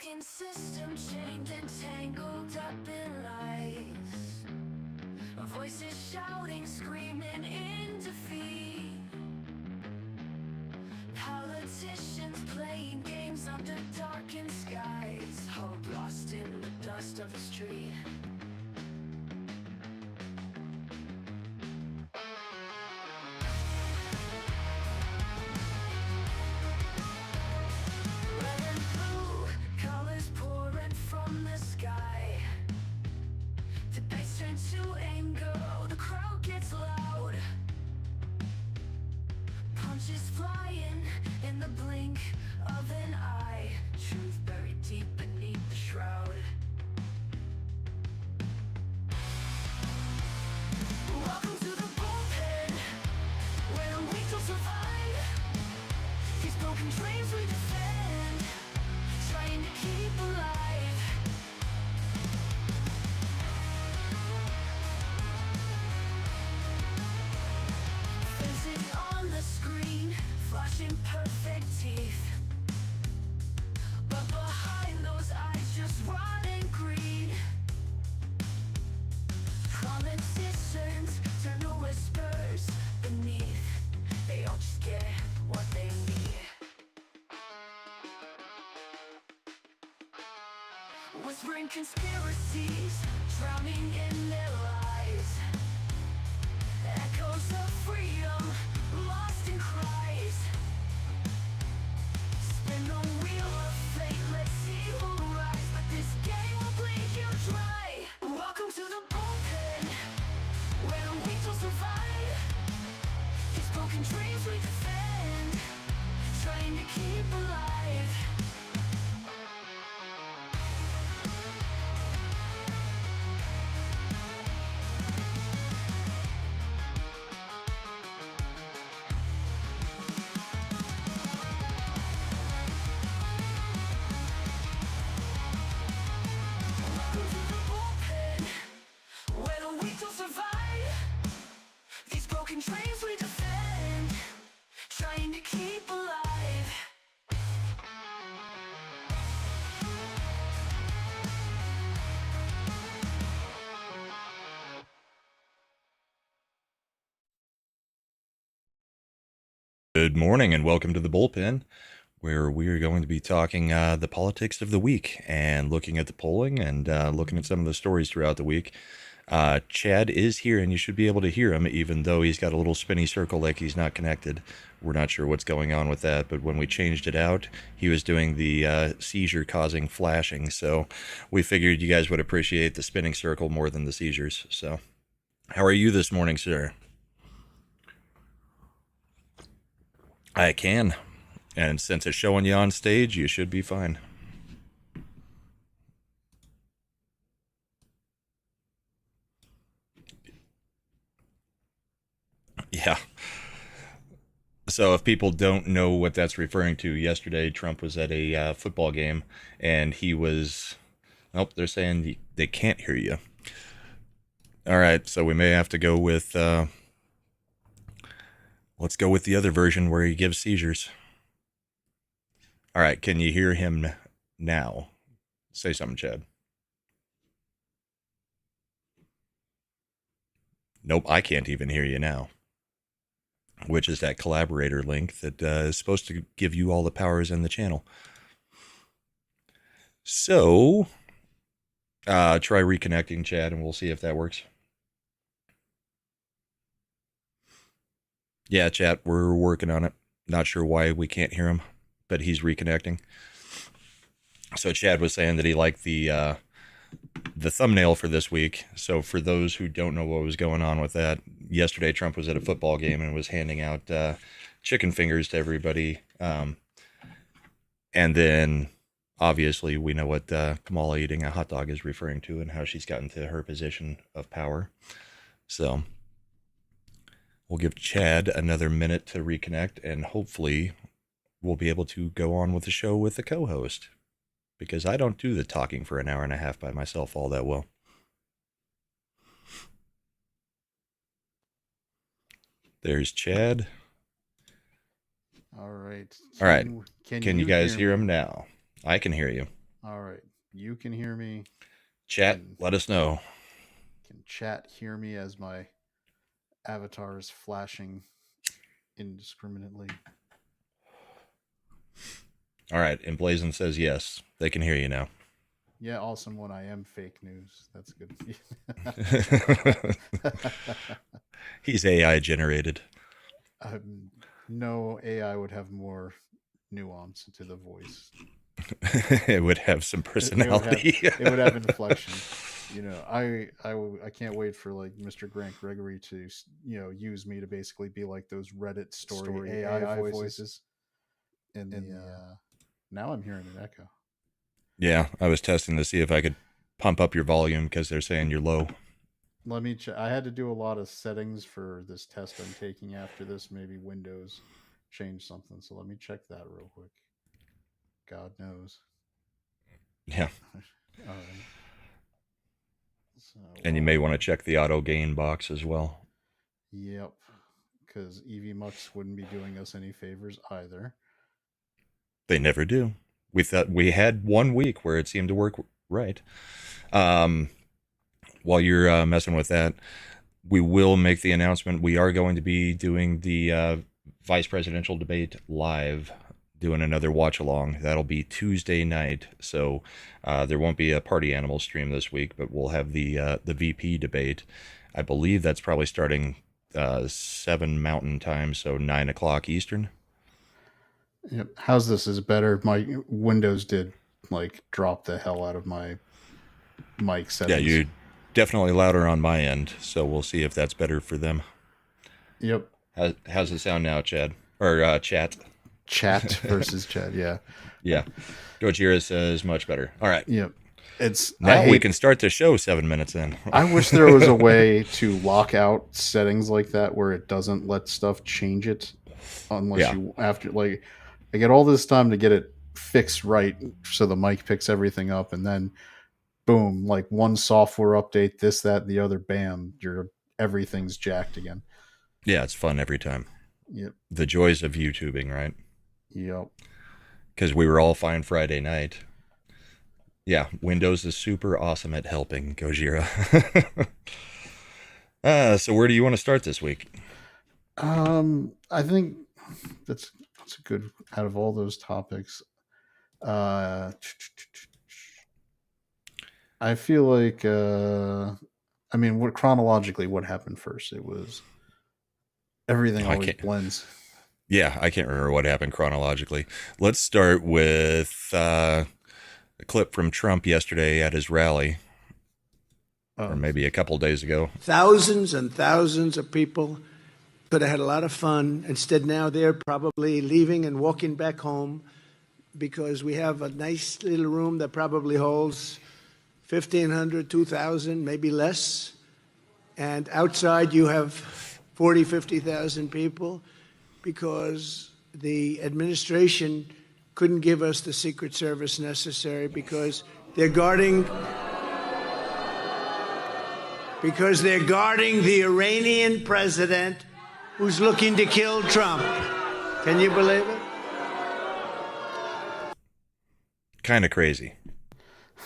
broken system, chained and tangled up in lies. Voices shouting, screaming in defeat. Politicians playing games under darkened skies. Hope lost in the dust of the street. Red and blue, colors pouring from the sky. Debates turn to anger, the crowd gets loud. Punches flying in the blink of an eye. Truth buried deep beneath the shroud. Welcome to the bullpen, where we don't survive. These broken dreams we defend, trying to keep alive. Fencing on the screen, flashing perfect teeth. But behind those eyes, just rotting greed. Politicians turn to whispers beneath. They all just get what they need. Whispering conspiracies, drowning in their lies. Echoes of freedom, lost in cries. Spin the wheel of fate, let's see who rise. But this game will bleed you dry. Welcome to the bullpen, where we don't survive. These broken dreams we defend, trying to keep alive. Welcome to the bullpen, where the weak don't survive. These broken dreams we defend, trying to keep alive. Good morning and welcome to the Bullpen, where we are going to be talking the politics of the week and looking at the polling and looking at some of the stories throughout the week. Chad is here and you should be able to hear him, even though he's got a little spinny circle like he's not connected. We're not sure what's going on with that, but when we changed it out, he was doing the seizure-causing flashing, so we figured you guys would appreciate the spinning circle more than the seizures. So, how are you this morning, sir? I can. And since it's showing you on stage, you should be fine. Yeah. So if people don't know what that's referring to, yesterday Trump was at a football game and he was. Oh, they're saying they can't hear you. All right, so we may have to go with. Let's go with the other version where he gives seizures. All right, can you hear him now? Say something, Chad. Nope, I can't even hear you now. Which is that collaborator link that is supposed to give you all the powers in the channel. So, try reconnecting, Chad, and we'll see if that works. Yeah, chat, we're working on it. Not sure why we can't hear him, but he's reconnecting. So Chad was saying that he liked the thumbnail for this week. So for those who don't know what was going on with that, yesterday Trump was at a football game and was handing out chicken fingers to everybody. And then obviously we know what Kamala eating a hot dog is referring to and how she's gotten to her position of power. So we'll give Chad another minute to reconnect, and hopefully we'll be able to go on with the show with the co-host, because I don't do the talking for an hour and a half by myself all that well. There's Chad. All right. All right. Can you guys hear him now? I can hear you. All right. You can hear me. Chat, Can let us know. can chat hear me as my avatar is flashing indiscriminately? All right, Emblazon says yes. They can hear you now. Yeah, awesome when I am fake news. That's good. He's AI generated. No AI would have more nuance to the voice. It would have some It would have personality. inflection. I can't wait for like Mr. Grant Gregory to use me to basically be like those Reddit story AI voices in the now I'm hearing an echo. Yeah, I was testing to see if I could pump up your volume because they're saying you're low. Let me check. I had to do a lot of settings for this test I'm taking after this. Maybe Windows changed something. So let me check that real quick. God knows. Yeah, All right. So, and you may want to check the auto gain box as well. Yep. Because EV Mux wouldn't be doing us any favors either. They never do. We thought we had 1 week where it seemed to work right. Um, while you're messing with that, we will make the announcement. We are going to be doing the vice presidential debate live, doing another watch along. That'll be Tuesday night. So there won't be a party animal stream this week, but we'll have the VP debate. I believe that's probably starting 7 Mountain Time, so 9 o'clock Eastern. Yep. How's this? Is it better? My Windows did like drop the hell out of my mic Yeah, settings. you're definitely louder on my end, so we'll see if that's better for them. Yep. How's it sound now, Chad? Or chat? Chat versus chat. Yeah. Yeah. Gojira says much better. All right. Yep. I Now we hate can start the show 7 minutes in. I wish there was a way to lock out settings like that where it doesn't let stuff change it unless Yeah. you after like I get all this time to get it fixed right so the mic picks everything up and then boom, like one software update, this, that, and the other, bam, your everything's jacked again. Yeah, it's fun every time. Yep. The joys of YouTubing, right? Yep. Because we were all fine Friday night. Yeah, Windows is super awesome at helping, Gojira. So where do you want to start this week? I think that's a good out of all those topics. Uh I feel like I mean, what chronologically what happened first? It was everything I always can't. blends. Yeah, I can't remember what happened chronologically. Let's start with a clip from Trump yesterday at his rally, or maybe a couple days ago. Thousands and thousands of people could have had a lot of fun. Instead, now they're probably leaving and walking back home because we have a nice little room that probably holds 1,500, 2,000, maybe less. And outside, you have 40, 50,000 people because the administration couldn't give us the Secret Service necessary because they're guarding the Iranian president who's looking to kill Trump. Can you believe it? Kind of crazy.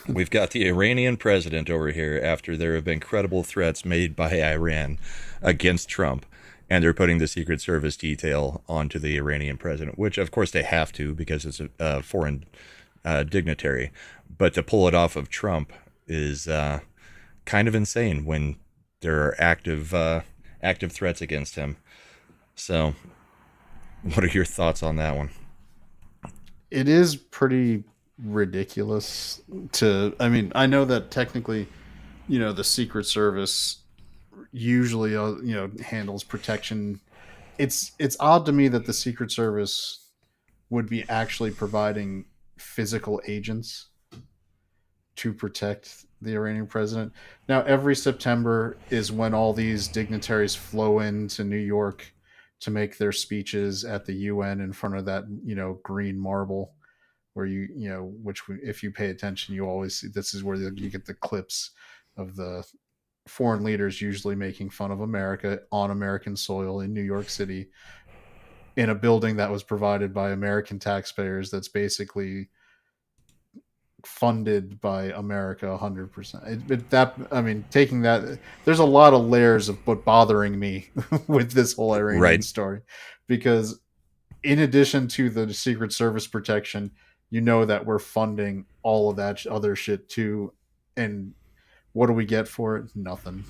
We've got the Iranian president over here after there have been credible threats made by Iran against Trump, and they're putting the Secret Service detail onto the Iranian president, which of course they have to because it's a foreign dignitary. But to pull it off of Trump is kind of insane when there are active threats against him. So, what are your thoughts on that one? It is pretty ridiculous I mean, I know that technically, the Secret Service usually handles protection. It's odd to me that the Secret Service would be actually providing physical agents to protect the Iranian president. Now, every September is when all these dignitaries flow into New York to make their speeches at the UN in front of that, green marble where if you pay attention, you always see this is where you get the clips of the foreign leaders usually making fun of America on American soil in New York City in a building that was provided by American taxpayers that's basically funded by America 100%. Taking that, there's a lot of layers of what bothering me with this whole Iranian Right. story, because in addition to the Secret Service protection, that we're funding all of that other shit too, and what do we get for it? Nothing.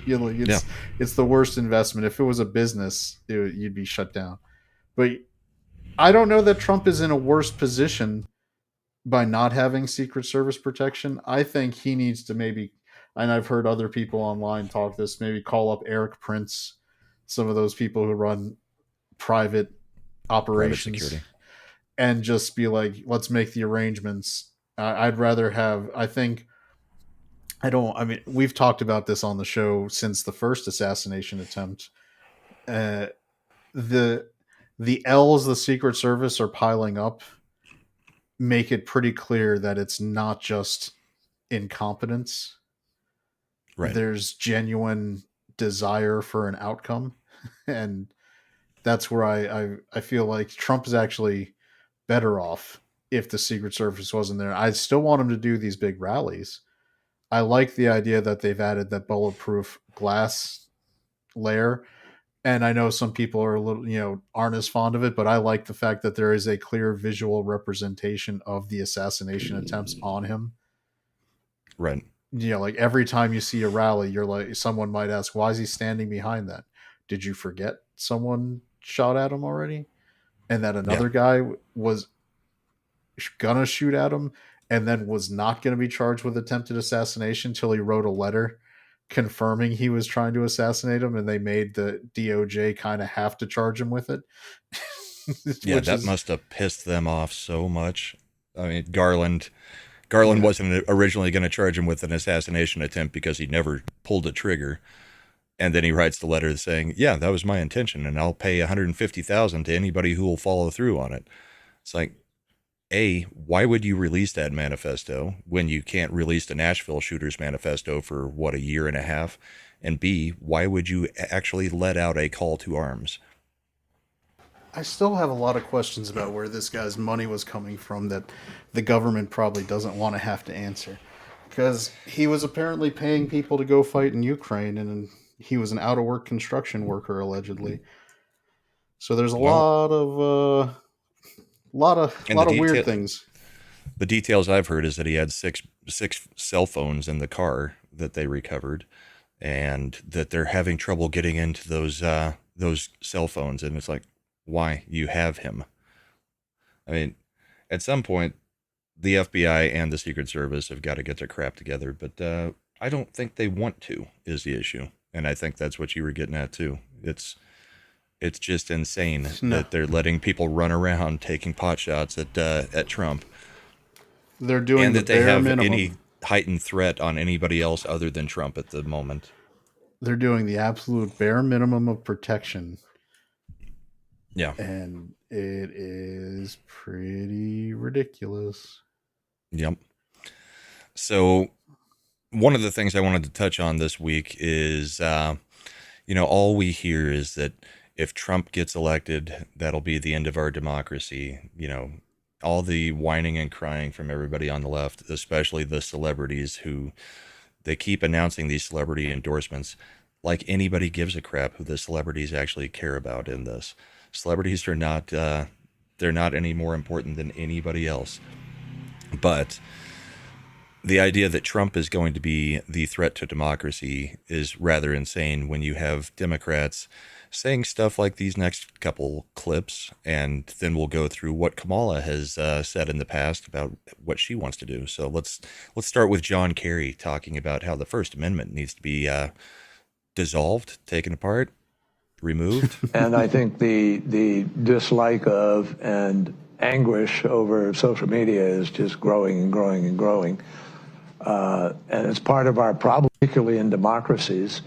Yeah. It's the worst investment. If it was a business, you'd be shut down. But I don't know that Trump is in a worse position by not having Secret Service protection. I think he needs to maybe, and I've heard other people online talk this, maybe call up Eric Prince, some of those people who run private operations, security. and just be like, let's make the arrangements. I'd rather have, we've talked about this on the show since the first assassination attempt. The L's the Secret Service are piling up make it pretty clear that it's not just incompetence. Right. There's genuine desire for an outcome. And that's where I feel like Trump is actually better off if the Secret Service wasn't there. I still want him to do these big rallies. I like the idea that they've added that bulletproof glass layer. And I know some people are a little, aren't as fond of it, but I like the fact that there is a clear visual representation of the assassination attempts on him. Right. Like every time you see a rally, you're like, someone might ask, why is he standing behind that? Did you forget someone shot at him already? And that another guy was gonna shoot at him and then was not going to be charged with attempted assassination till he wrote a letter confirming he was trying to assassinate him, and they made the DOJ kind of have to charge him with it. Yeah, that must have pissed them off so much. I mean, Garland wasn't originally going to charge him with an assassination attempt because he never pulled a trigger. And then he writes the letter saying, yeah, that was my intention, and I'll pay $150,000 to anybody who will follow through on it. It's like, A, why would you release that manifesto when you can't release the Nashville shooters manifesto for, a year and a half? And B, why would you actually let out a call to arms? I still have a lot of questions about where this guy's money was coming from that the government probably doesn't want to have to answer. Because he was apparently paying people to go fight in Ukraine, and he was an out-of-work construction worker, allegedly. So there's a lot of weird things. The details I've heard is that he had six cell phones in the car that they recovered, and that they're having trouble getting into those cell phones. And it's like, why? You have him. I mean, at some point, the FBI and the Secret Service have got to get their crap together, but I don't think they want to, is the issue. And I think that's what you were getting at too. It's just insane that they're letting people run around taking pot shots at Trump. They're doing and the that they bare have minimum. Any heightened threat on anybody else other than Trump at the moment. They're doing the absolute bare minimum of protection. Yeah. And it is pretty ridiculous. Yep. So one of the things I wanted to touch on this week is, all we hear is that if Trump gets elected, that'll be the end of our democracy. All the whining and crying from everybody on the left, especially the celebrities who they keep announcing these celebrity endorsements like anybody gives a crap who the celebrities actually care about in this. Celebrities are not, they're not any more important than anybody else. But the idea that Trump is going to be the threat to democracy is rather insane when you have Democrats saying stuff like these next couple clips, and then we'll go through what Kamala has said in the past about what she wants to do. So let's start with John Kerry talking about how the First Amendment needs to be dissolved, taken apart, removed. And I think the dislike of and anguish over social media is just growing and growing and growing. And it's part of our problem, particularly in democracies,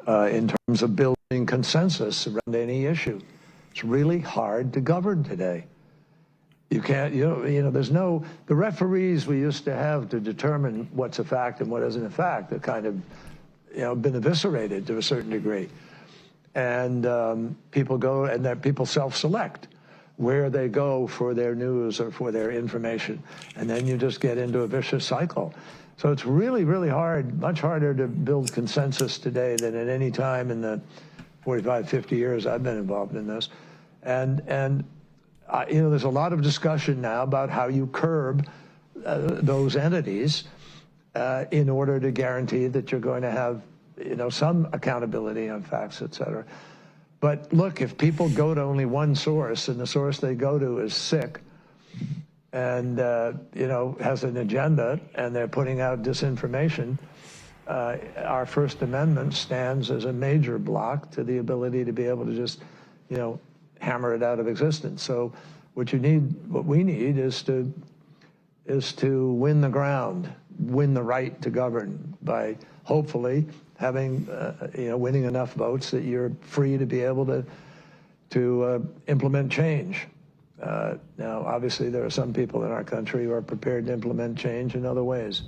in terms of building consensus around any issue. It's really hard to govern today. You can't, there's the referees we used to have to determine what's a fact and what isn't a fact are kind of, been eviscerated to a certain degree. And people go and that people self-select. where they go for their news or for their information. And then you just get into a vicious cycle. So it's really, really hard, much harder to build consensus today than at any time in the 45, 50 years I've been involved in this. And there's a lot of discussion now about how you curb those entities in order to guarantee that you're going to have, some accountability on facts, et cetera. But look, if people go to only one source and the source they go to is sick and, has an agenda and they're putting out disinformation, our First Amendment stands as a major block to the ability to be able to just, hammer it out of existence. So what we need is to win the ground, win the right to govern by hopefully having, winning enough votes that you're free to be able to implement change. Now, obviously, there are some people in our country who are prepared to implement change in other ways,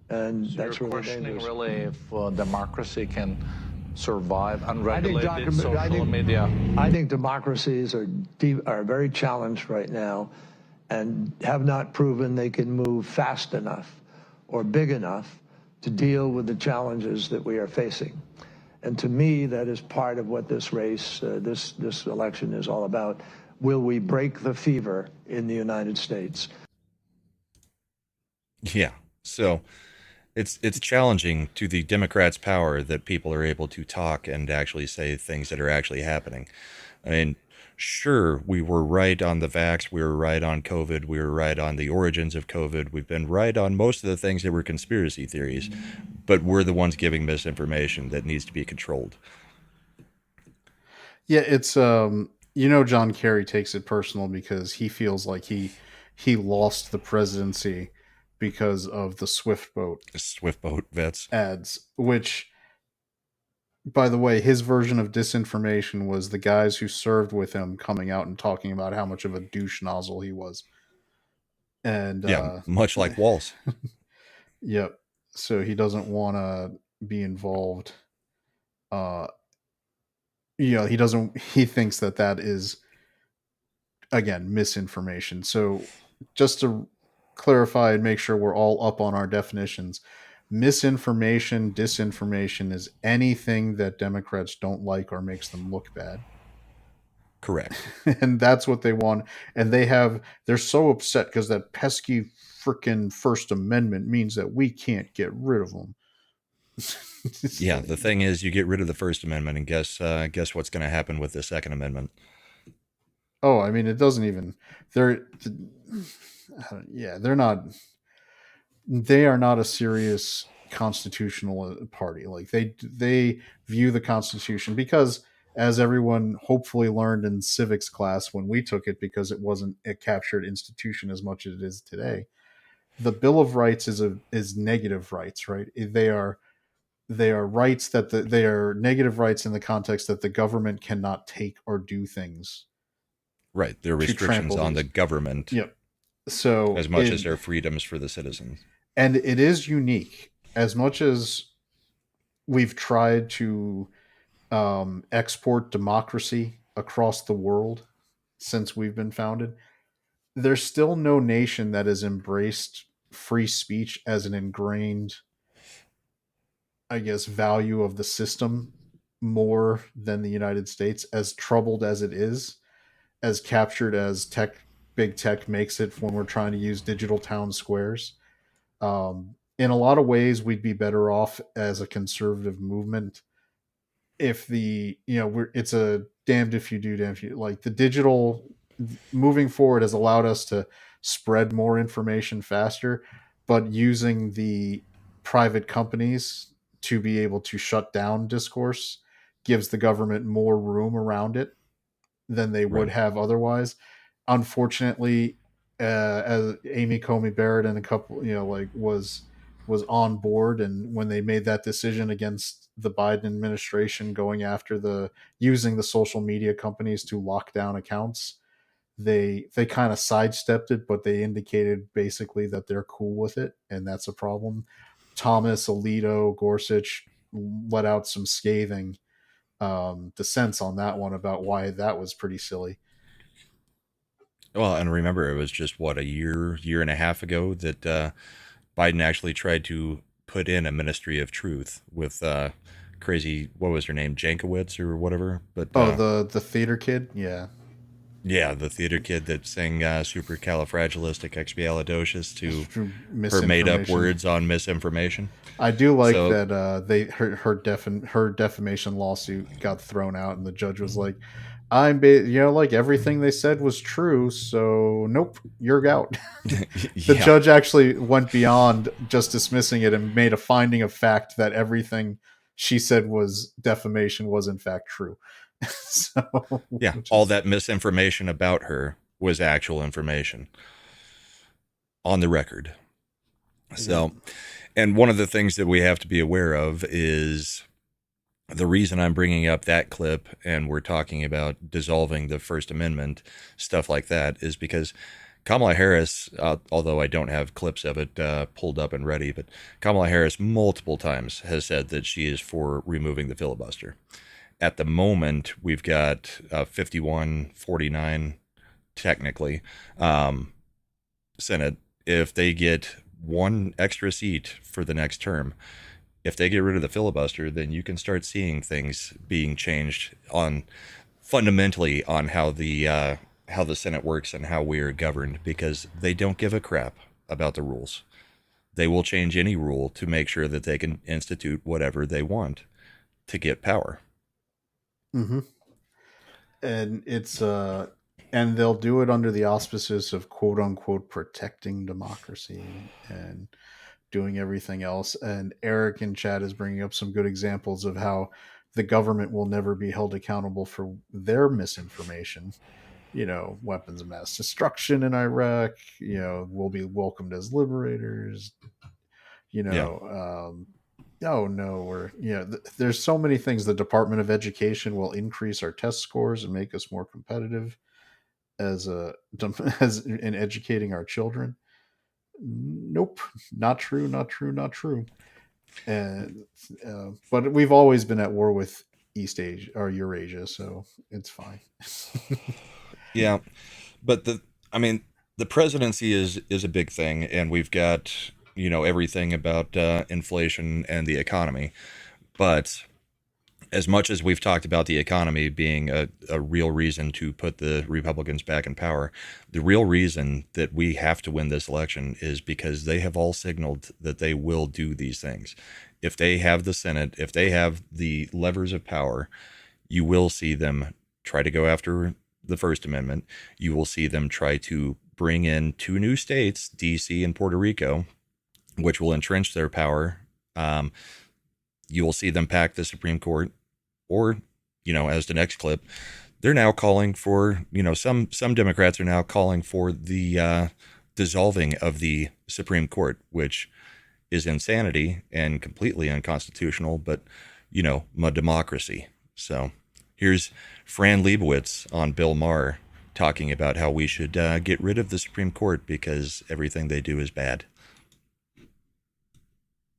and So that's you're really questioning dangerous. really if democracy can survive unregulated social media. I think democracies are very challenged right now, and have not proven they can move fast enough or big enough to deal with the challenges that we are facing. And to me, that is part of what this race, this election is all about. Will we break the fever in the United States? Yeah. So it's challenging to the Democrats' power that people are able to talk and actually say things that are actually happening. I mean, sure, we were right on the vax, we were right on COVID, we were right on the origins of COVID, we've been right on most of the things that were conspiracy theories, but we're the ones giving misinformation that needs to be controlled. Yeah, it's John Kerry takes it personal because he feels like he lost the presidency because of the Swift boat Swift boat vets. ads, which, by the way, his version of disinformation was the guys who served with him coming out and talking about how much of a douche nozzle he was. And Yeah, much like Walls. yep. So he doesn't want to be involved. Uh, he doesn't. He thinks that is again misinformation. So just to clarify and make sure we're all up on our definitions, misinformation, disinformation is anything that Democrats don't like or makes them look bad. Correct. And that's what they want. And they're so upset because that pesky freaking First Amendment means that we can't get rid of them. Yeah, the thing is, you get rid of the First Amendment, and guess what's going to happen with the Second Amendment? Oh, I mean, it doesn't even. They're not. They are not a serious constitutional party. Like they view the Constitution because, as everyone hopefully learned in civics class when we took it, because it wasn't a captured institution as much as it is today. The Bill of Rights is negative rights, right? They are rights they are negative rights in the context that the government cannot take or do things. Right, there are To restrictions trample on the these. government Yep. So as much as there are freedoms for the citizens. and it is unique as much as we've tried to export democracy across the world since we've been founded. There's still no nation that has embraced free speech as an ingrained, I guess, value of the system more than the United States, as troubled as it is, as captured as big tech makes it when we're trying to use digital town squares. In a lot of ways, we'd be better off as a conservative movement if it's a damned if you do, damned if you like. The digital moving forward has allowed us to spread more information faster, but using the private companies to be able to shut down discourse gives the government more room around it than they would Right. have otherwise. Unfortunately, as Amy Comey Barrett and a couple, was on board, and when they made that decision against the Biden administration going after using the social media companies to lock down accounts, they kind of sidestepped it, but they indicated basically that they're cool with it, and that's a problem. Thomas, Alito, Gorsuch let out some scathing dissents on that one about why that was pretty silly. Well, and remember, it was just what, a year and a half ago that Biden actually tried to put in a Ministry of Truth with crazy, what was her name, Jankowicz or whatever. But Oh, the theater kid, yeah. yeah, the theater kid that sang supercalifragilisticexpialidocious to Through her made up misinformation. words on misinformation. I do like So that her defamation lawsuit got thrown out, and the judge was like, like everything they said was true, so nope, you're out." The yeah, judge actually went beyond just dismissing it and made a finding of fact that everything she said was defamation was in fact true. So, yeah, which all is that misinformation about her was actual information on the record. So, and one of the things that we have to be aware of is the reason I'm bringing up that clip and we're talking about dissolving the First Amendment, stuff like that, is because Kamala Harris, although I don't have clips of it pulled up and ready, but Kamala Harris multiple times has said that she is for removing the filibuster. At the moment, we've got 51-49, technically, Senate. If they get one extra seat for the next term, if they get rid of the filibuster, then you can start seeing things being changed on fundamentally on how the Senate works and how we are governed, because they don't give a crap about the rules. They will change any rule to make sure that they can institute whatever they want to get power. mm-hmm. And it's and they'll do it under the auspices of quote unquote protecting democracy and doing everything else. And Eric in chat is bringing up some good examples of how the government will never be held accountable for their misinformation. Weapons of mass destruction in Iraq, will be welcomed as liberators, Yeah. oh no, there's so many things. The Department of Education will increase our test scores and make us more competitive as as in educating our children. Nope, not true, not true, not true. And but we've always been at war with East Asia or Eurasia, so it's fine. Yeah. But the presidency is a big thing, and we've got, everything about inflation and the economy. But as much as we've talked about the economy being a real reason to put the Republicans back in power, the real reason that we have to win this election is because they have all signaled that they will do these things. If they have the Senate, if they have the levers of power, you will see them try to go after the First Amendment. You will see them try to bring in 2 new states, DC and Puerto Rico, which will entrench their power. You will see them pack the Supreme Court, or, as the next clip, they're now calling for, some Democrats are now calling for the dissolving of the Supreme Court, which is insanity and completely unconstitutional, but, a democracy. So here's Fran Lebowitz on Bill Maher talking about how we should get rid of the Supreme Court because everything they do is bad.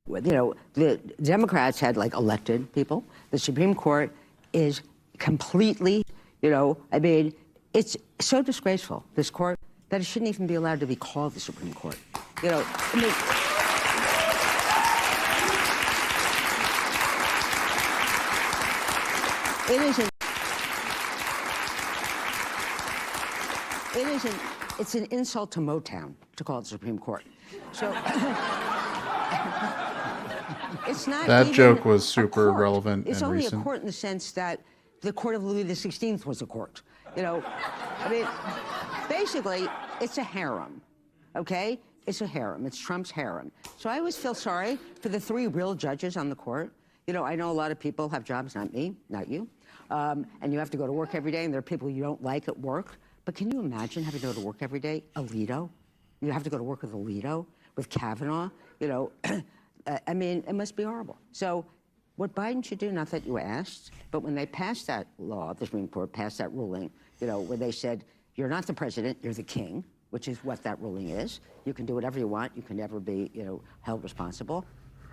The Democrats had elected people. The Supreme Court is completely, it's so disgraceful, this court, that it shouldn't even be allowed to be called the Supreme Court. It's an insult to Motown to call it the Supreme Court. So it's not. That even joke was a super court. relevant It's and only recent. a court in the sense that the court of Louis XVI was a court. Basically, it's a harem. Okay, it's a harem. It's Trump's harem. So I always feel sorry for the 3 real judges on the court. I know a lot of people have jobs, not me, not you, and you have to go to work every day, and there are people you don't like at work. But can you imagine having to go to work every day? Alito, you have to go to work with Alito, with Kavanaugh. It must be horrible. So what Biden should do, not that you asked, but when they passed that law, the Supreme Court passed that ruling, where they said, you're not the president, you're the king, which is what that ruling is. You can do whatever you want. You can never be, held responsible.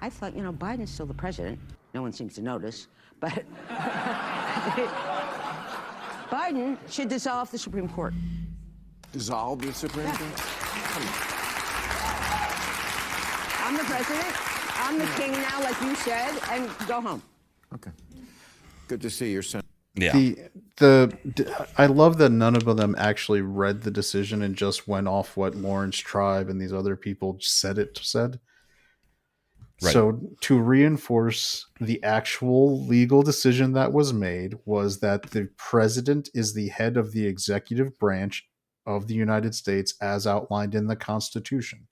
I thought, Biden's still the president. No one seems to notice, but Biden should dissolve the Supreme Court. dissolve the Supreme Court? I'm the president. I'm the king now, like you said, and go home. Okay. Good to see your son. Yeah. I love that none of them actually read the decision and just went off what Lawrence Tribe and these other people said. Right. So to reinforce the actual legal decision that was made was that the president is the head of the executive branch of the United States as outlined in the Constitution.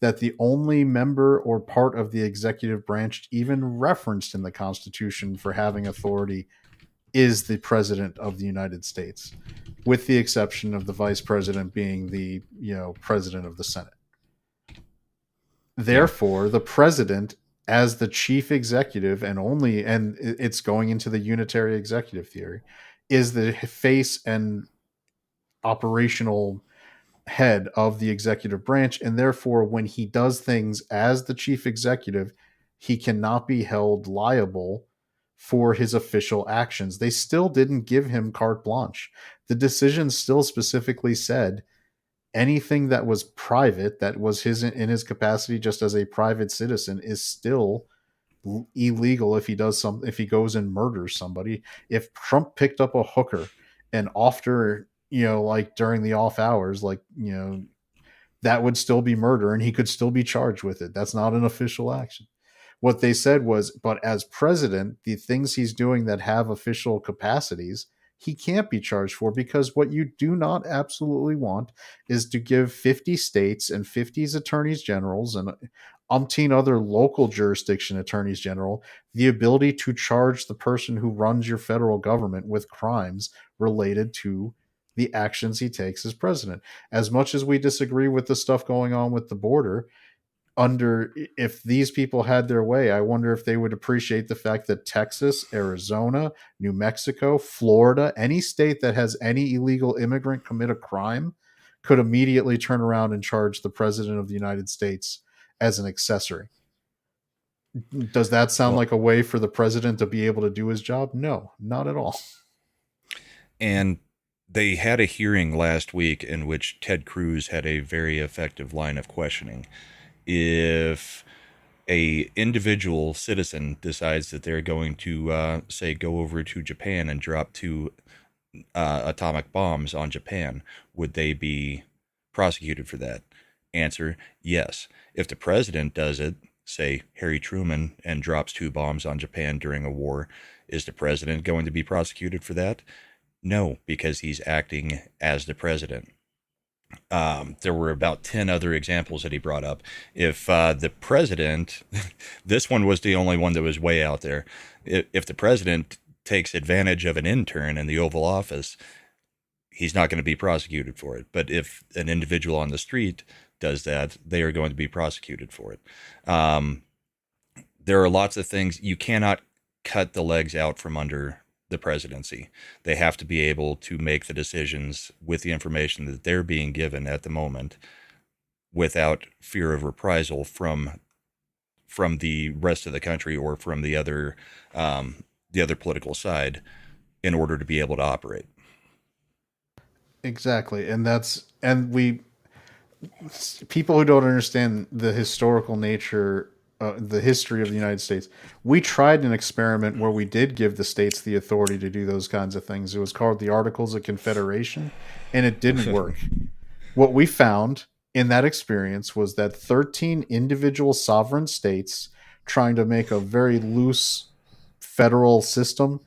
That the only member or part of the executive branch even referenced in the Constitution for having authority is the president of the United States, with the exception of the vice president being the president of the Senate. Therefore, the president, as the chief executive, and it's going into the unitary executive theory, is the face and operational head of the executive branch, and therefore when he does things as the chief executive, he cannot be held liable for his official actions. They still didn't give him carte blanche. The decision still specifically said anything that was private, that was in his capacity just as a private citizen, is still illegal if he goes and murders somebody. If Trump picked up a hooker and after like during the off hours, that would still be murder and he could still be charged with it. That's not an official action. What they said was, but as president, the things he's doing that have official capacities, he can't be charged for, because what you do not absolutely want is to give 50 states and 50 attorneys generals and umpteen other local jurisdiction attorneys general the ability to charge the person who runs your federal government with crimes related to the actions he takes as president. As much as we disagree with the stuff going on with the border, if these people had their way, I wonder if they would appreciate the fact that Texas, Arizona, New Mexico, Florida, any state that has any illegal immigrant commit a crime could immediately turn around and charge the president of the United States as an accessory. Does that sound like a way for the president to be able to do his job? No, not at all. And they had a hearing last week in which Ted Cruz had a very effective line of questioning. If a individual citizen decides that they're going to, say, go over to Japan and drop 2 atomic bombs on Japan, would they be prosecuted for that? Answer, yes. If the president does it, say Harry Truman, and drops 2 bombs on Japan during a war, is the president going to be prosecuted for that? No, because he's acting as the president. There were about 10 other examples that he brought up. If the president, this one was the only one that was way out there. If the president takes advantage of an intern in the Oval Office, he's not going to be prosecuted for it. But if an individual on the street does that, they are going to be prosecuted for it. There are lots of things. You cannot cut the legs out from under the presidency. They have to be able to make the decisions with the information that they're being given at the moment, without fear of reprisal from the rest of the country or from the other political side, in order to be able to operate. Exactly. People who don't understand the historical nature, the history of the United States, we tried an experiment where we did give the states the authority to do those kinds of things. It was called the Articles of Confederation, and it didn't work. What we found in that experience was that 13 individual sovereign states trying to make a very loose federal system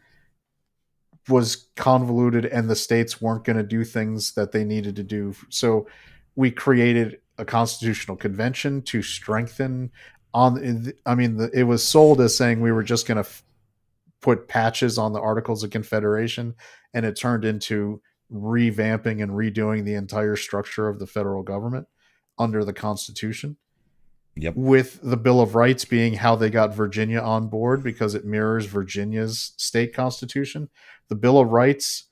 was convoluted, and the states weren't going to do things that they needed to do. So we created a constitutional convention to strengthen it was sold as saying we were just going to put patches on the Articles of Confederation, and it turned into revamping and redoing the entire structure of the federal government under the Constitution. Yep. With the Bill of Rights being how they got Virginia on board, because it mirrors Virginia's state constitution. The Bill of Rights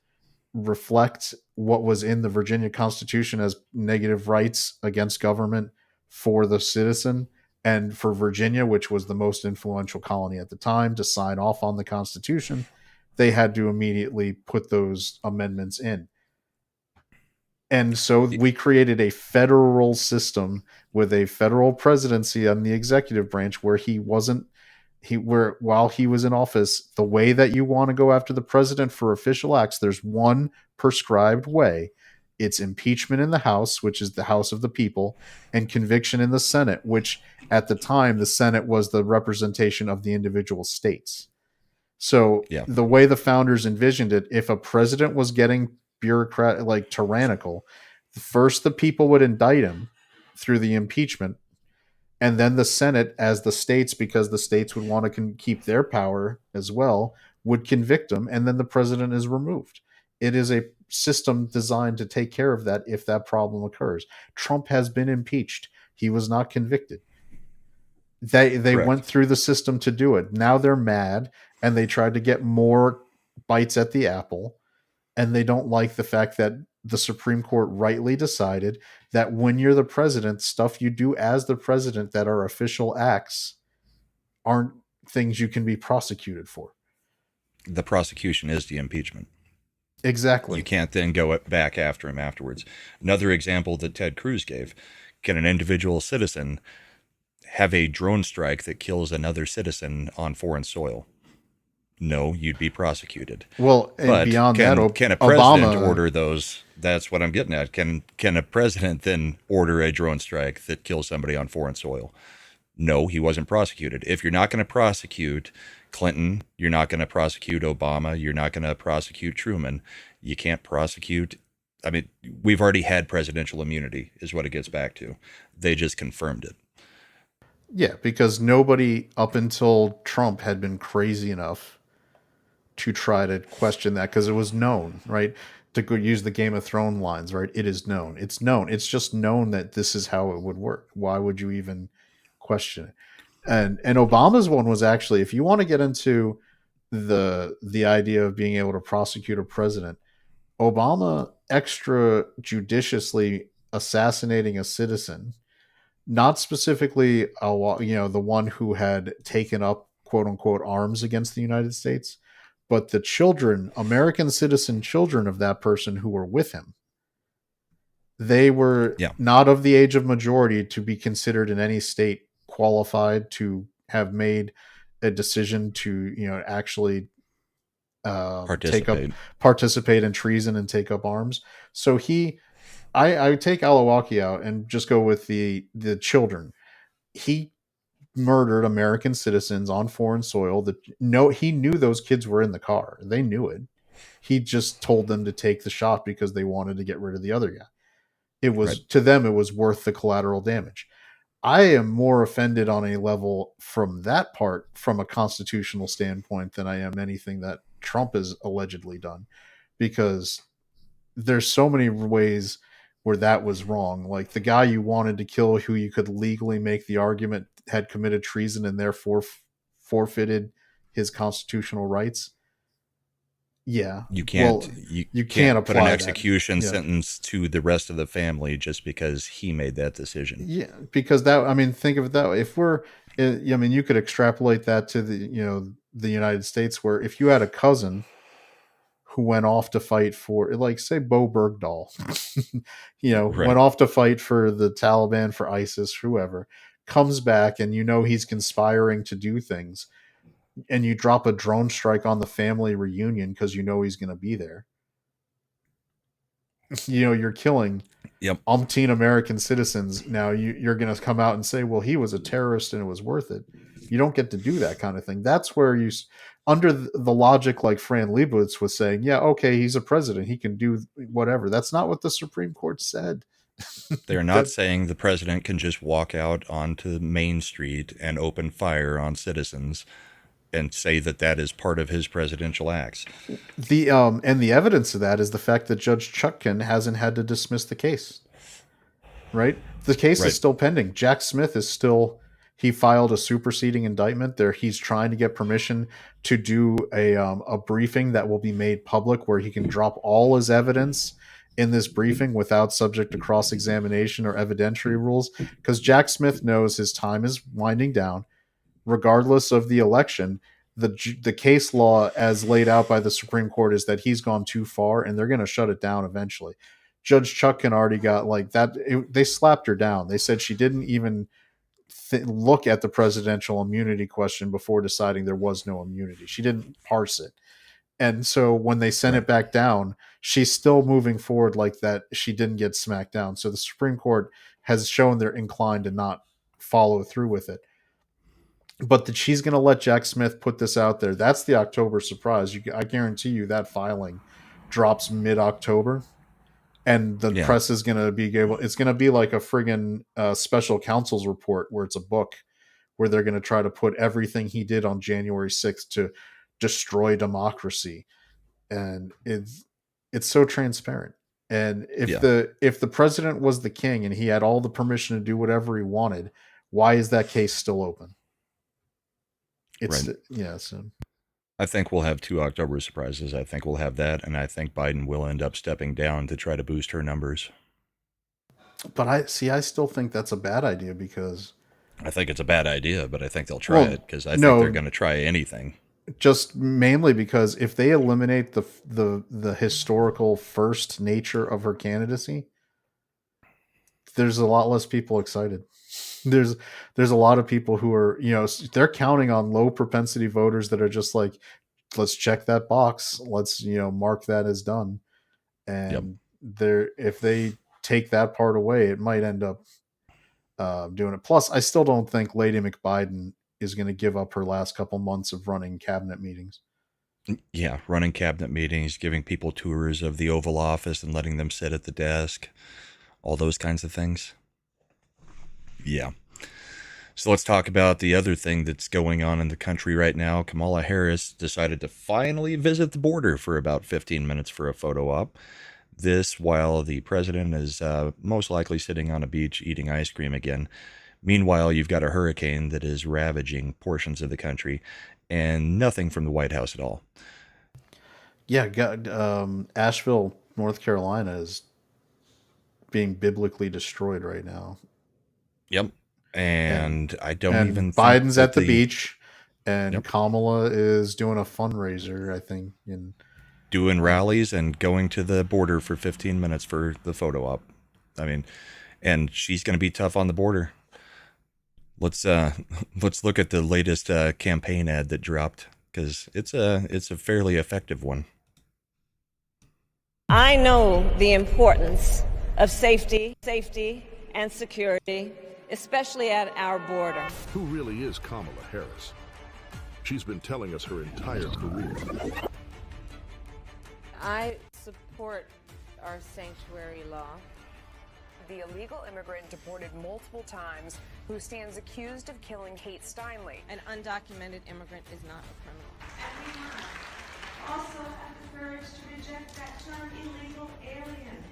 reflect what was in the Virginia Constitution as negative rights against government for the citizen. And for Virginia, which was the most influential colony at the time, to sign off on the Constitution, they had to immediately put those amendments in. And so we created a federal system with a federal presidency on the executive branch where while he was in office, the way that you want to go after the president for official acts, there's one prescribed way. It's impeachment in the House, which is the House of the people, and conviction in the Senate, which at the time the Senate was the representation of the individual states. So Yeah. the way the founders envisioned it, if a president was getting bureaucrat like tyrannical, first the people would indict him through the impeachment, and then the Senate, as the states, because the states would want to keep their power as well, would convict him, and then the president is removed. It is a system designed to take care of that if that problem occurs. Trump has been impeached. He was not convicted. They Correct. went through the system to do it. Now they're mad and they tried to get more bites at the apple, and they don't like the fact that the Supreme Court rightly decided that when you're the president, stuff you do as the president that are official acts aren't things you can be prosecuted for. The prosecution is the impeachment. Exactly. You can't then go back after him afterwards. Another example that Ted Cruz gave: can an individual citizen have a drone strike that kills another citizen on foreign soil? No, you'd be prosecuted. Well, and but beyond can a president Obama order those? That's what I'm getting at. Can a president then order a drone strike that kills somebody on foreign soil? No, he wasn't prosecuted. If you're not going to prosecute Clinton, you're not going to prosecute Obama, you're not going to prosecute Truman, you can't prosecute. I mean, we've already had presidential immunity, is what it gets back to. They just confirmed it. Yeah, because nobody up until Trump had been crazy enough to try to question that, because it was known, right? To go use the Game of Thrones lines, right? It is known. It's known. It's just known that this is how it would work. Why would you even question it? And Obama's one was actually, if you want to get into the idea of being able to prosecute a president, Obama extrajudiciously assassinating a citizen, not specifically the one who had taken up quote unquote arms against the United States, but the children, American citizen children of that person who were with him. They were not of the age of majority to be considered in any state qualified to have made a decision to, actually participate in treason and take up arms. So I take Alawaki out and just go with the children. He murdered American citizens on foreign soil. He knew those kids were in the car. They knew it. He just told them to take the shot because they wanted to get rid of the other guy. It was to them, it was worth the collateral damage. I am more offended on a level from that part, from a constitutional standpoint, than I am anything that Trump has allegedly done, because there's so many ways where that was wrong. Like the guy you wanted to kill, who you could legally make the argument had committed treason and therefore forfeited his constitutional rights. Yeah, you can't. Well, you can't put an execution sentence to the rest of the family just because he made that decision. Yeah, because think of it that way. If you could extrapolate that to the United States, where if you had a cousin who went off to fight for, like, say, Bo Bergdahl, went off to fight for the Taliban, for ISIS, whoever, comes back and he's conspiring to do things, and you drop a drone strike on the family reunion because he's going to be there. You're killing umpteen American citizens. Now you're going to come out and say, well, he was a terrorist and it was worth it. You don't get to do that kind of thing. That's where under the logic, like Fran Lebowitz was saying, yeah, okay, he's a president, he can do whatever. That's not what the Supreme Court said. They're not saying the president can just walk out onto Main Street and open fire on citizens and say that is part of his presidential acts. And the evidence of that is the fact that Judge Chutkan hasn't had to dismiss the case. Right? The case is still pending. Jack Smith he filed a superseding indictment there. He's trying to get permission to do a briefing that will be made public, where he can drop all his evidence in this briefing without subject to cross-examination or evidentiary rules, because Jack Smith knows his time is winding down. Regardless of the election, the case law as laid out by the Supreme Court is that he's gone too far, and they're going to shut it down eventually. Judge Chutkan already got like that. They slapped her down. They said she didn't even look at the presidential immunity question before deciding there was no immunity. She didn't parse it. And so when they sent it back down, she's still moving forward like that. She didn't get smacked down. So the Supreme Court has shown they're inclined to not follow through with it. But that she's going to let Jack Smith put this out there. That's the October surprise. I guarantee you that filing drops mid-October. And the press is going to be able, it's going to be like a friggin' special counsel's report where it's a book where they're going to try to put everything he did on January 6th to destroy democracy. And it's so transparent. And if the president was the king and he had all the permission to do whatever he wanted, why is that case still open? It's so I think we'll have 2 October surprises. I think we'll have that, and I think Biden will end up stepping down to try to boost her numbers. But I still think that's a bad idea because I think it's a bad idea, but I think they'll try it because I think they're going to try anything. Just mainly because if they eliminate the historical first nature of her candidacy, there's a lot less people excited. There's a lot of people who are, they're counting on low propensity voters that are just like, let's check that box. Let's, mark that as done. And if they take that part away, it might end up doing it. Plus, I still don't think Lady McBiden is going to give up her last couple months of running cabinet meetings. Yeah, running cabinet meetings, giving people tours of the Oval Office and letting them sit at the desk, all those kinds of things. Yeah. So let's talk about the other thing that's going on in the country right now. Kamala Harris decided to finally visit the border for about 15 minutes for a photo op. This while the president is most likely sitting on a beach eating ice cream again. Meanwhile, you've got a hurricane that is ravaging portions of the country and nothing from the White House at all. Yeah, Asheville, North Carolina is being biblically destroyed right now. Yep. And I don't even Biden's at the beach and Kamala is doing a fundraiser, I think, doing rallies and going to the border for 15 minutes for the photo op. I mean, and she's going to be tough on the border. Let's look at the latest campaign ad that dropped because it's a fairly effective one. I know the importance of safety and security, especially at our border. Who really is Kamala Harris? She's been telling us her entire career. I support our sanctuary law. The illegal immigrant deported multiple times who stands accused of killing Kate Steinle. An undocumented immigrant is not a criminal. Everyone also have the courage to reject that term illegal alien.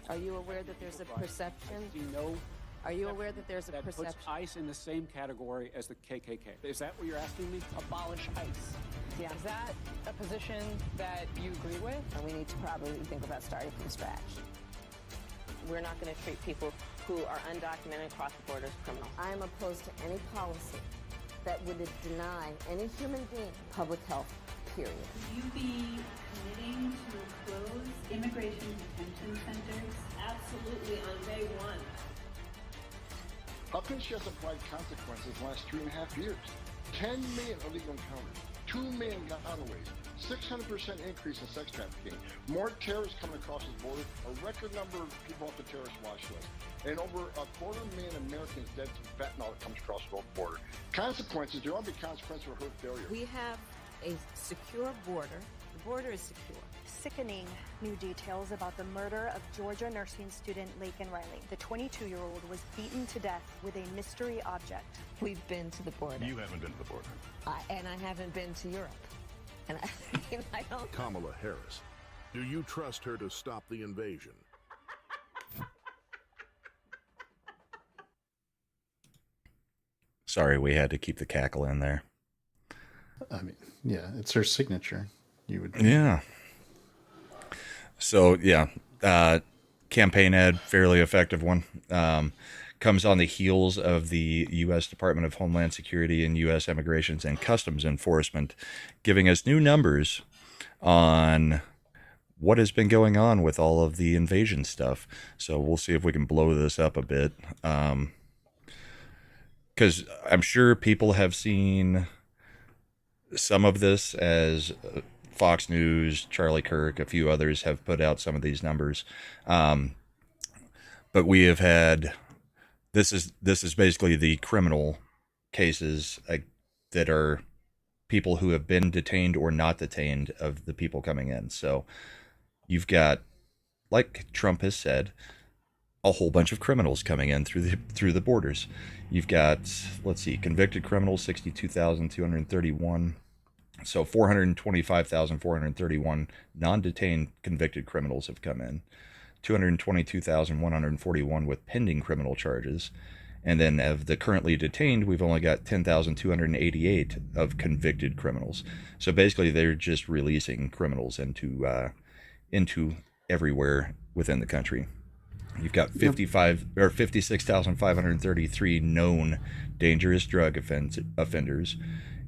Are you aware that there's a perception? Do you know? Are you aware that there's a that perception? Puts ICE in the same category as the KKK. Is that what you're asking me? Abolish ICE. Yeah. Is that a position that you agree with? And we need to probably think about starting from scratch. We're not going to treat people who are undocumented across the border as criminals. I am opposed to any policy that would deny any human being public health, period. Will you be committing to close immigration detention centers? Absolutely, on day one. How come she has applied consequences the last 3.5 years? 10 million illegal encounters, 2 million gotaways, 600% increase in sex trafficking, more terrorists coming across the border, a record number of people off the terrorist watch list, and over 250,000 Americans dead to fentanyl that comes across the border. Consequences, there ought to be consequences for her failure. We have a secure border. The border is secure. Sickening new details about the murder of Georgia nursing student Laken Riley. The 22-year-old was beaten to death with a mystery object. We've been to the border. You haven't been to the border. And I haven't been to Europe. And I don't. Kamala Harris. Do you trust her to stop the invasion? Sorry, we had to keep the cackle in there. I mean, yeah, it's her signature. You would. Yeah. So, yeah, campaign ad, fairly effective one. Comes on the heels of the U.S. Department of Homeland Security and U.S. Immigrations and Customs Enforcement giving us new numbers on what has been going on with all of the invasion stuff. So we'll see if we can blow this up a bit. Because I'm sure people have seen some of this, as Fox News, Charlie Kirk, a few others have put out some of these numbers. But we have had, this is basically the criminal cases that are people who have been detained or not detained of the people coming in. So you've got, like Trump has said, a whole bunch of criminals coming in through the borders. You've got, let's see, convicted criminals, 62,231. So 425,431 non-detained convicted criminals have come in. 222,141 with pending criminal charges. And then of the currently detained, we've only got 10,288 of convicted criminals. So basically, they're just releasing criminals into everywhere within the country. You've got 56,533 known dangerous drug offenders.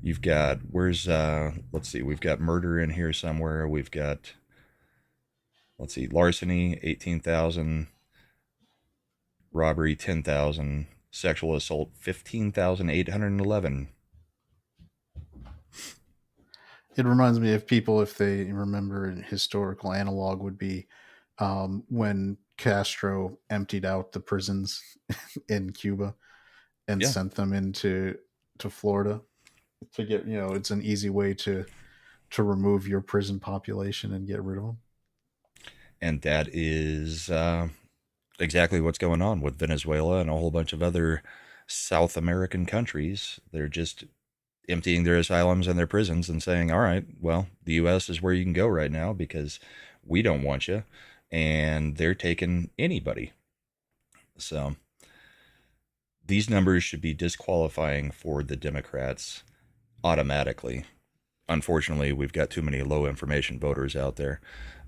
You've got, let's see, we've got murder in here somewhere. We've got, let's see, larceny, 18,000, robbery, 10,000, sexual assault, 15,811. It reminds me of people, if they remember, an historical analog would be when Castro emptied out the prisons in Cuba and sent them into Florida to get, it's an easy way to remove your prison population and get rid of them. And that is exactly what's going on with Venezuela and a whole bunch of other South American countries. They're just emptying their asylums and their prisons and saying, all right, well, the U.S. is where you can go right now because we don't want you. And they're taking anybody. So these numbers should be disqualifying for the Democrats automatically. Unfortunately, we've got too many low information voters out there.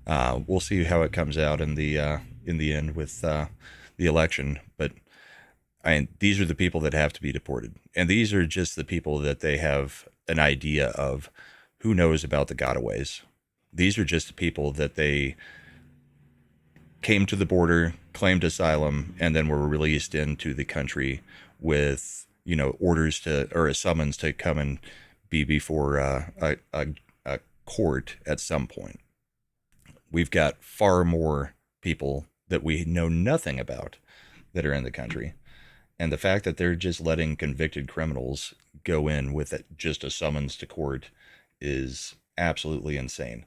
We'll see how it comes out in the end with the election. But these are the people that have to be deported, and these are just the people that they have an idea of. Who knows about the gotaways? These are just the people that they came to the border, claimed asylum, and then were released into the country with, orders or a summons to come and be before a court at some point. We've got far more people that we know nothing about that are in the country. And the fact that they're just letting convicted criminals go in with just a summons to court is absolutely insane.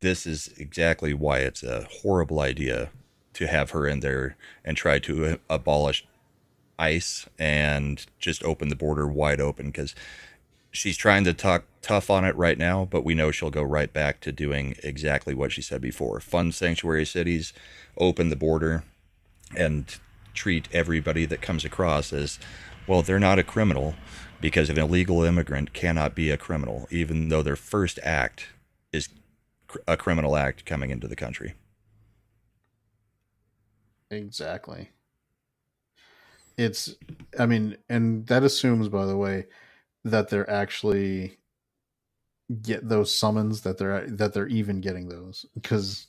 This is exactly why it's a horrible idea to have her in there and try to abolish ICE and just open the border wide open, because she's trying to talk tough on it right now, but we know she'll go right back to doing exactly what she said before. Fund sanctuary cities, open the border, and treat everybody that comes across as, well, they're not a criminal, because an illegal immigrant cannot be a criminal, even though their first act is a criminal act coming into the country. Exactly. And that assumes, by the way, that they're actually get those summons, that they're even getting those, because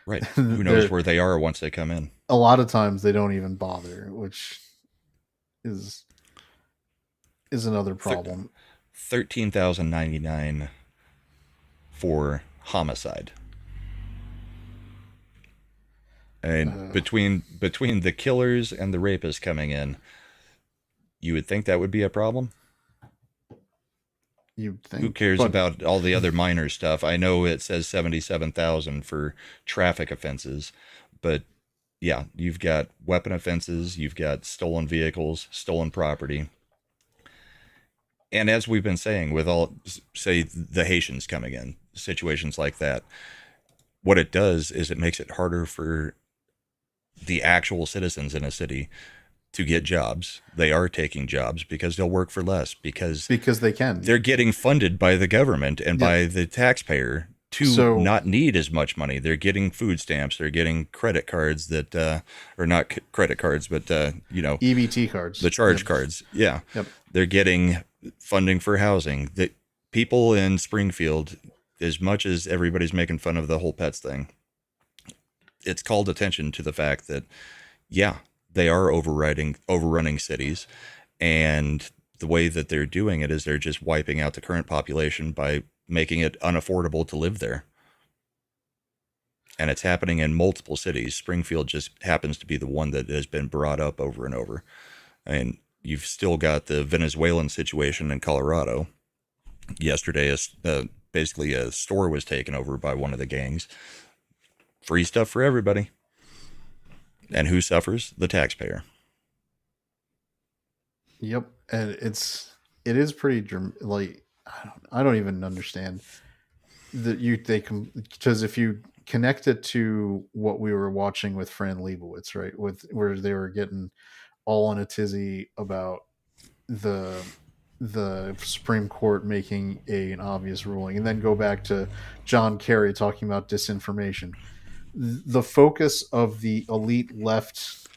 right, who knows where they are once they come in. A lot of times they don't even bother, which is another problem. 13,099 for homicide. And between the killers and the rapists coming in, you would think that would be a problem. You'd think. Who cares about all the other minor stuff? I know it says 77,000 for traffic offenses, but yeah, you've got weapon offenses, you've got stolen vehicles, stolen property. And as we've been saying, with all, say, the Haitians coming in, situations like that, what it does is it makes it harder for the actual citizens in a city to get jobs. They are taking jobs because they'll work for less, because they can. They're getting funded by the government and by the taxpayer to not need as much money. They're getting food stamps. They're getting credit cards that, or not credit cards, but, EBT cards. The charge cards. Yeah. Yep. They're getting funding for housing. The people in Springfield as much as everybody's making fun of the whole pets thing, it's called attention to the fact that, yeah, they are overrunning cities, and the way that they're doing it is they're just wiping out the current population by making it unaffordable to live there. And it's happening in multiple cities. Springfield just happens to be the one that has been brought up over and over. I mean, you've still got the Venezuelan situation in Colorado. Yesterday, basically a store was taken over by one of the gangs. Free stuff for everybody. And who suffers? The taxpayer. Yep, and it is pretty like I don't even understand that because if you connect it to what we were watching with Fran Lebowitz, right, with where they were getting all in a tizzy about the Supreme Court making an obvious ruling, and then go back to John Kerry talking about disinformation. The focus of the elite left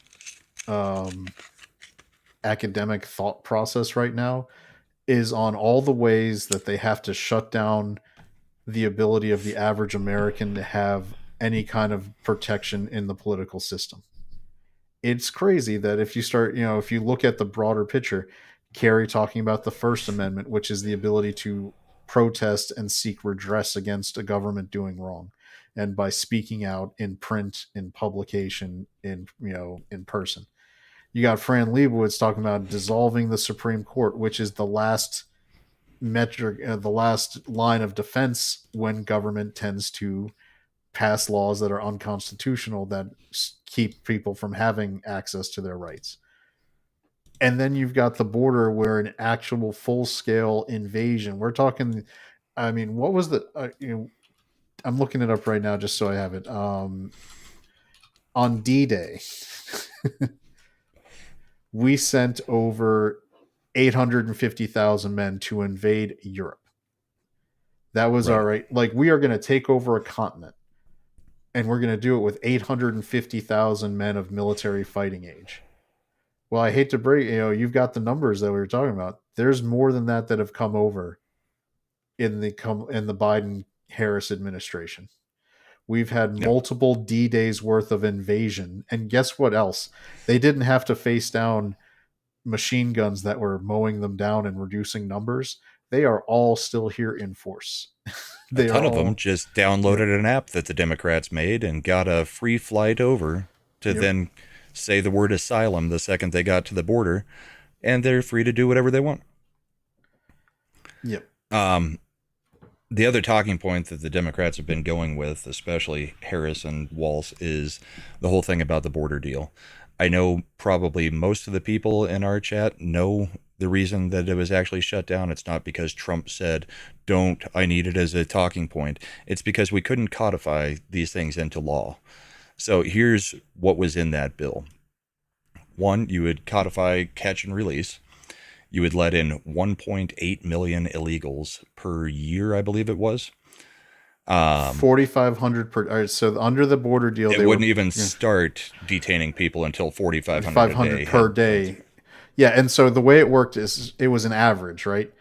academic thought process right now is on all the ways that they have to shut down the ability of the average American to have any kind of protection in the political system. It's crazy that if you look at the broader picture, Kerry talking about the First Amendment, which is the ability to protest and seek redress against a government doing wrong, and by speaking out in print, in publication, in person. You got Fran Lebowitz talking about dissolving the Supreme Court, which is the last metric, the last line of defense when government tends to pass laws that are unconstitutional that keep people from having access to their rights. And then you've got the border where an actual full-scale invasion. We're talking, I mean, what was I'm looking it up right now just so I have it. On D-Day, we sent over 850,000 men to invade Europe. That was Right. all right. Like, we are going to take over a continent, and we're going to do it with 850,000 men of military fighting age. Well, I hate to break, you've got the numbers that we were talking about. There's more than that have come over in the Biden-Harris administration. We've had multiple D-Days worth of invasion. And guess what else? They didn't have to face down machine guns that were mowing them down and reducing numbers. They are all still here in force. A ton of them just downloaded an app that the Democrats made and got a free flight over to then say the word asylum the second they got to the border, and they're free to do whatever they want. Yep. The other talking point that the Democrats have been going with, especially Harris and Walz, is the whole thing about the border deal. I know probably most of the people in our chat know the reason that it was actually shut down. It's not because Trump said, I need it as a talking point. It's because we couldn't codify these things into law. So here's what was in that bill. One, you would codify catch and release. You would let in 1.8 million illegals per year, I believe it was. 4,500 per. All right, so under the border deal, it wouldn't even start detaining people until 4,500 per day. Yeah, and so the way it worked is it was an average, right?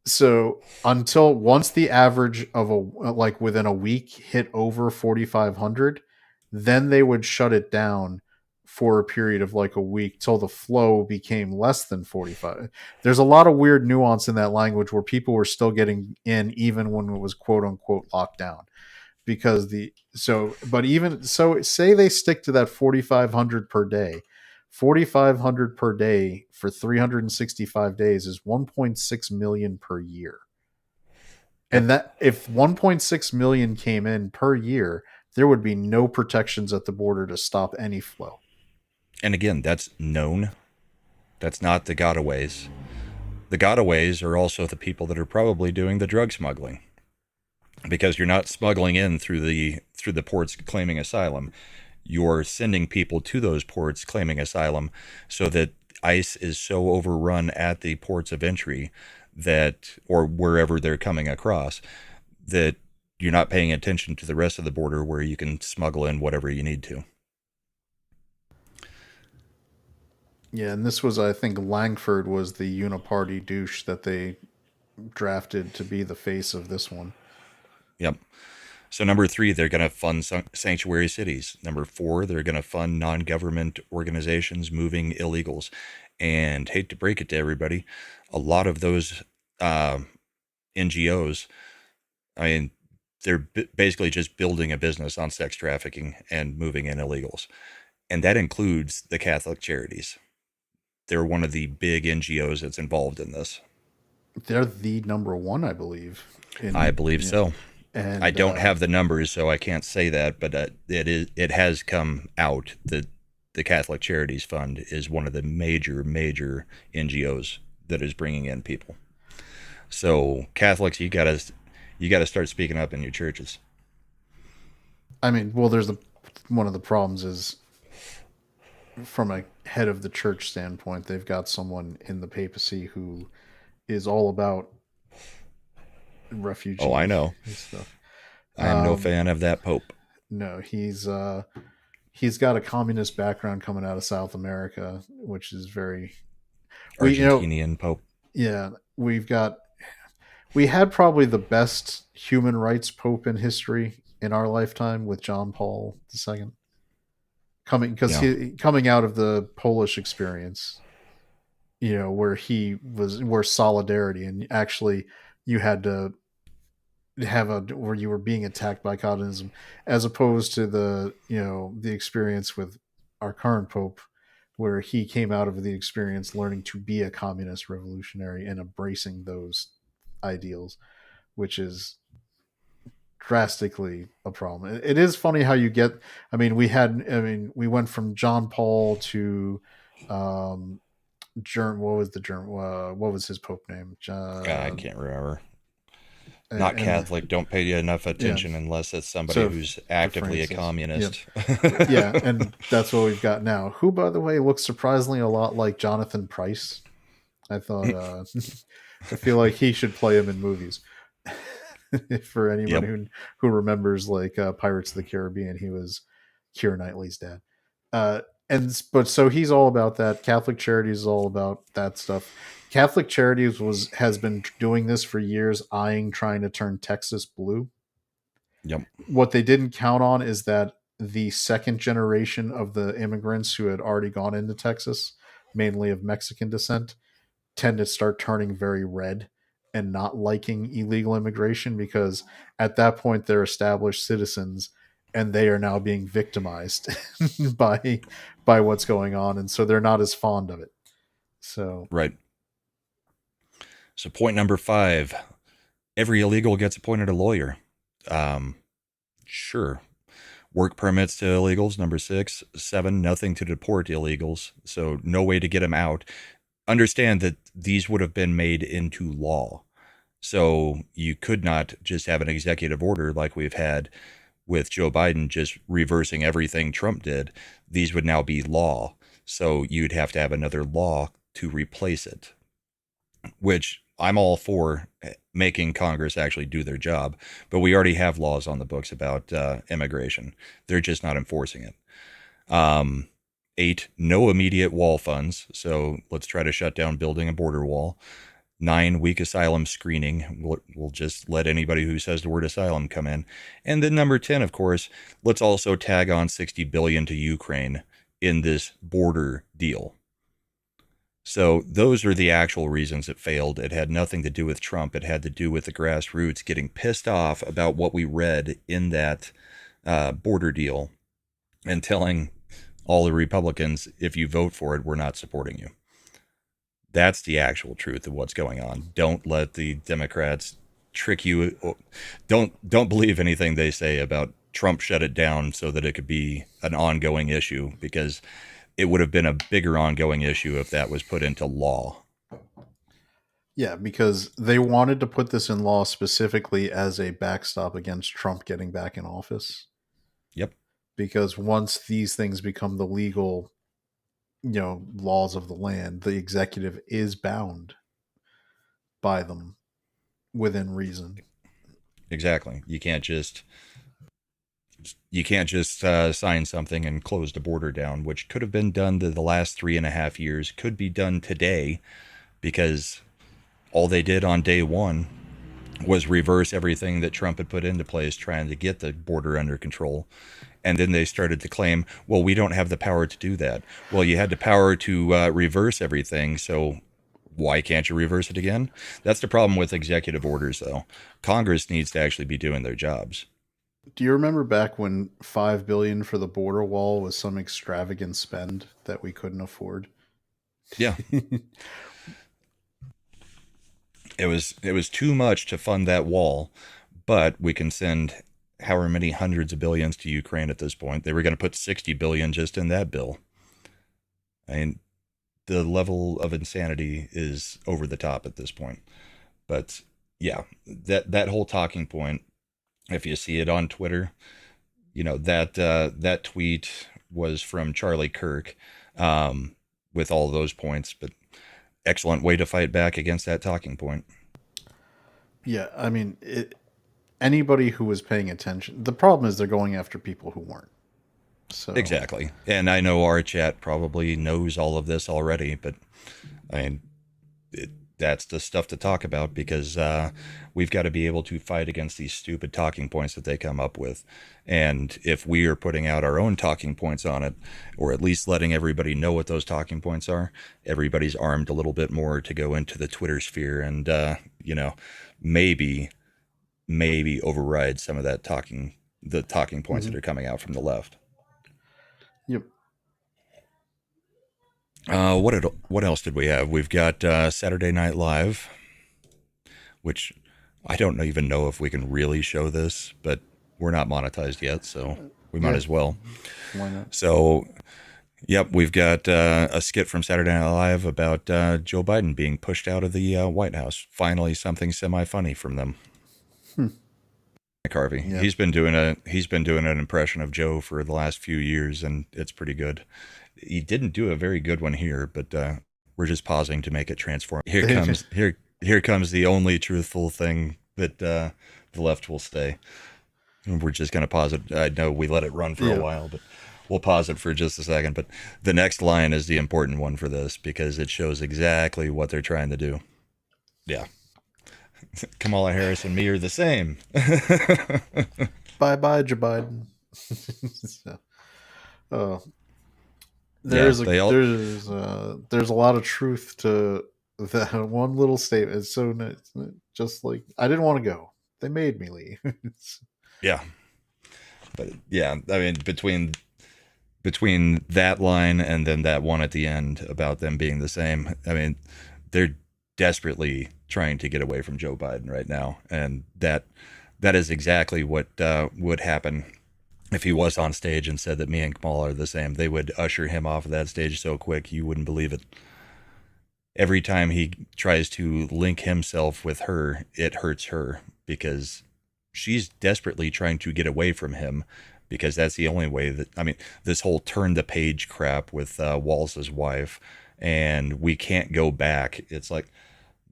So once the average of within a week hit over 4,500, then they would shut it down for a period of like a week till the flow became less than 45. There's a lot of weird nuance in that language where people were still getting in even when it was quote unquote locked down. Because say they stick to that 4,500 per day. 4,500 per day for 365 days is 1.6 million per year. And that if 1.6 million came in per year, there would be no protections at the border to stop any flow. And again, that's known. That's not the gotaways. The gotaways are also the people that are probably doing the drug smuggling, because you're not smuggling in through the ports claiming asylum. You're sending people to those ports claiming asylum, so that ICE is so overrun at the ports of entry or wherever they're coming across, that you're not paying attention to the rest of the border where you can smuggle in whatever you need to. Yeah, and this was, I think, Langford was the uniparty douche that they drafted to be the face of this one. Yep. So number 3, they're going to fund sanctuary cities. Number 4, they're going to fund non-government organizations moving illegals. And hate to break it to everybody, a lot of those NGOs, I mean, they're basically just building a business on sex trafficking and moving in illegals. And that includes the Catholic Charities. They're one of the big NGOs that's involved in this. They're the number one, I believe. I believe so. And I don't have the numbers, so I can't say that, but it has come out that the Catholic Charities Fund is one of the major NGOs that is bringing in people. So Catholics, you gotta start speaking up in your churches. I mean, well, there's one of the problems is from a head of the church standpoint, they've got someone in the papacy who is all about refugees. Oh, I know. Stuff. I am no fan of that Pope. No, he's got a communist background coming out of South America, which is very Argentinian Pope. Yeah, we had probably the best human rights Pope in history in our lifetime with John Paul II. Coming out of the Polish experience, where solidarity, and actually you had to have where you were being attacked by communism, as opposed to the experience with our current Pope, where he came out of the experience learning to be a communist revolutionary and embracing those ideals, which is drastically a problem. It is funny how you get, we went from John Paul to what was his Pope name? I can't remember. Not Catholic. Don't pay enough attention unless it's somebody who's actively a communist. Yeah, and that's what we've got now. Who, by the way, looks surprisingly a lot like Jonathan Pryce. I thought, I feel like he should play him in movies. For anyone who remembers, like Pirates of the Caribbean, he was Keira Knightley's dad. But so he's all about that. Catholic Charities is all about that stuff. Catholic Charities has been doing this for years, trying to turn Texas blue. Yep. What they didn't count on is that the second generation of the immigrants who had already gone into Texas, mainly of Mexican descent, tend to start turning very red and not liking illegal immigration, because at that point they're established citizens and they are now being victimized by what's going on, and so they're not as fond of it. So right. So point number 5, every illegal gets appointed a lawyer. Sure. Work permits to illegals, number 6. 7, nothing to deport illegals. So no way to get them out. Understand that these would have been made into law. So you could not just have an executive order like we've had with Joe Biden just reversing everything Trump did. These would now be law. So you'd have to have another law to replace it, which I'm all for making Congress actually do their job. But we already have laws on the books about immigration. They're just not enforcing it. 8, no immediate wall funds. So let's try to shut down building a border wall. 9, weak asylum screening. We'll just let anybody who says the word asylum come in. And then number 10, of course, let's also tag on $60 billion to Ukraine in this border deal. So those are the actual reasons it failed. It had nothing to do with Trump. It had to do with the grassroots getting pissed off about what we read in that border deal and telling all the Republicans, if you vote for it, we're not supporting you. That's the actual truth of what's going on. Don't let the Democrats trick you. Don't believe anything they say about Trump shut it down so that it could be an ongoing issue, because it would have been a bigger ongoing issue if that was put into law. Yeah, because they wanted to put this in law specifically as a backstop against Trump getting back in office. Yep. Because once these things become the legal, laws of the land, the executive is bound by them within reason. Exactly. You can't just sign something and close the border down, which could have been done the last 3.5 years, could be done today, because all they did on day 1 was reverse everything that Trump had put into place trying to get the border under control. And then they started to claim, well, we don't have the power to do that. Well, you had the power to reverse everything, so why can't you reverse it again? That's the problem with executive orders, though. Congress needs to actually be doing their jobs. Do you remember back when $5 billion for the border wall was some extravagant spend that we couldn't afford? Yeah. It was too much to fund that wall, but we can send however many hundreds of billions to Ukraine at this point. They were going to put 60 billion just in that bill. I mean, the level of insanity is over the top at this point. But yeah, that whole talking point, if you see it on Twitter, you know, that tweet was from Charlie Kirk, with all those points, but excellent way to fight back against that talking point. Yeah, I mean, anybody who was paying attention. The problem is they're going after people who weren't. So Exactly. And I know our chat probably knows all of this already, but I mean, that's the stuff to talk about because we've got to be able to fight against these stupid talking points that they come up with. And if we are putting out our own talking points on it, or at least letting everybody know what those talking points are, everybody's armed a little bit more to go into the Twitter sphere and, maybe override some of the talking points that are coming out from the left. Yep. What else did we have? We've got Saturday Night Live, which I don't even know if we can really show this, but we're not monetized yet, so we might as well. Why not? So, yep, we've got a skit from Saturday Night Live about Joe Biden being pushed out of the White House. Finally, something semi-funny from them. Harvey. Yep. He's been doing an impression of Joe for the last few years, and it's pretty good. He didn't do a very good one here, but we're just pausing to make it transform. Here comes the only truthful thing that the left will say. We're just going to pause it. I know we let it run for a while, but we'll pause it for just a second. But the next line is the important one for this because it shows exactly what they're trying to do. Yeah. Kamala Harris and me are the same. Bye, Joe Biden. There's a lot of truth to that one little statement. It's so just like I didn't want to go. They made me leave. Yeah, but yeah, I mean between that line and then that one at the end about them being the same, I mean they're desperately trying to get away from Joe Biden right now, and that is exactly what would happen if he was on stage and said that me and Kamala are the same. They would usher him off of that stage so quick you wouldn't believe it. Every time he tries to link himself with her, it hurts her because she's desperately trying to get away from him because that's the only way that, I mean, this whole turn the page crap with Walz's wife and we can't go back. It's like,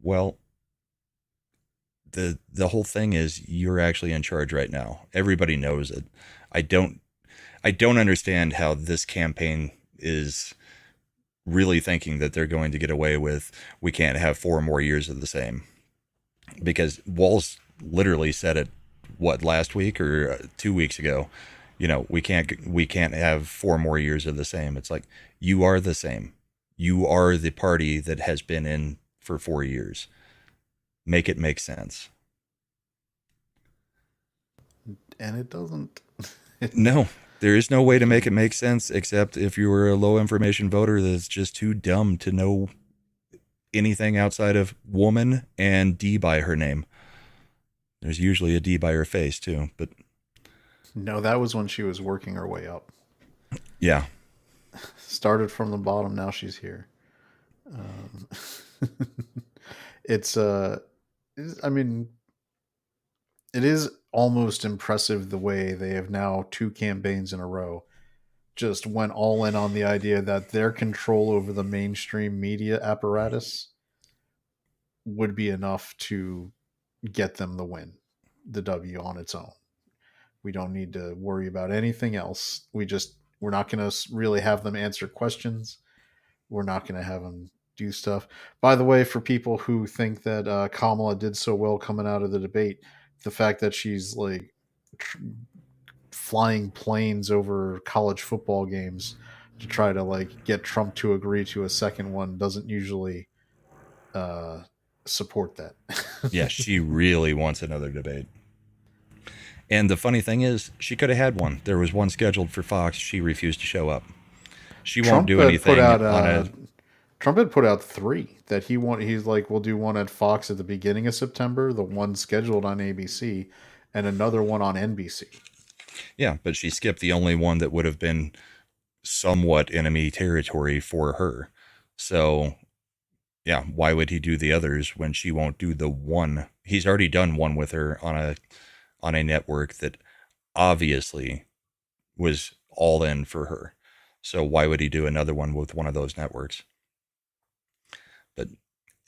well, the whole thing is you're actually in charge right now. Everybody knows it. I don't understand how this campaign is really thinking that they're going to get away with we can't have 4 more years of the same. Because Walz literally said it last week or 2 weeks ago. You know, we can't have 4 more years of the same. It's like you are the same. You are the party that has been in for 4 years. Make it make sense. And it doesn't. No, there is no way to make it make sense except if you were a low information voter that's just too dumb to know anything outside of woman and D by her name. There's usually a D by her face too, but no, that was when she was working her way up. Yeah. Started from the bottom, now she's here. I mean, it is almost impressive the way they have now 2 campaigns in a row just went all in on the idea that their control over the mainstream media apparatus would be enough to get them the win, the W on its own. We don't need to worry about anything else. We're not going to really have them answer questions. We're not going to have them do stuff. By the way, for people who think that Kamala did so well coming out of the debate, the fact that she's like tr- flying planes over college football games to try to like get Trump to agree to a second one doesn't usually uh, support that. Yeah, she really wants another debate. And the funny thing is, she could have had one. There was one scheduled for Fox. She refused to show up. She won't do anything on a. Trump had put out 3 that he's like, we'll do one at Fox at the beginning of September, the one scheduled on ABC, and another one on NBC. Yeah, but she skipped the only one that would have been somewhat enemy territory for her. So, yeah, why would he do the others when she won't do the one? He's already done one with her on a network that obviously was all in for her. So why would he do another one with one of those networks? But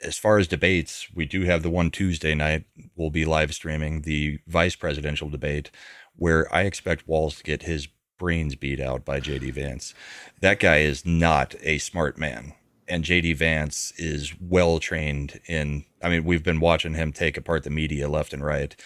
as far as debates, we do have the one Tuesday night. We'll be live streaming the vice presidential debate, where I expect Walz to get his brains beat out by JD Vance. That guy is not a smart man. And JD Vance is well trained in, I mean, we've been watching him take apart the media left and right.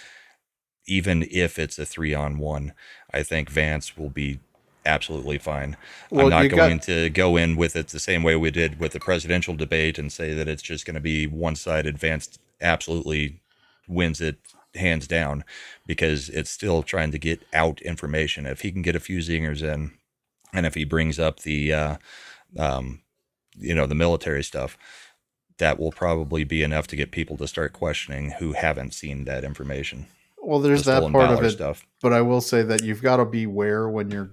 Even if it's a 3-on-1, I think Vance will be absolutely fine. Well, I'm not going to go in with it the same way we did with the presidential debate and say that it's just going to be one-sided. Vance absolutely wins it hands down, because it's still trying to get out information. If he can get a few zingers in, and if he brings up the the military stuff, that will probably be enough to get people to start questioning who haven't seen that information. Well, there's that part of it, stuff. But I will say that you've got to beware when you're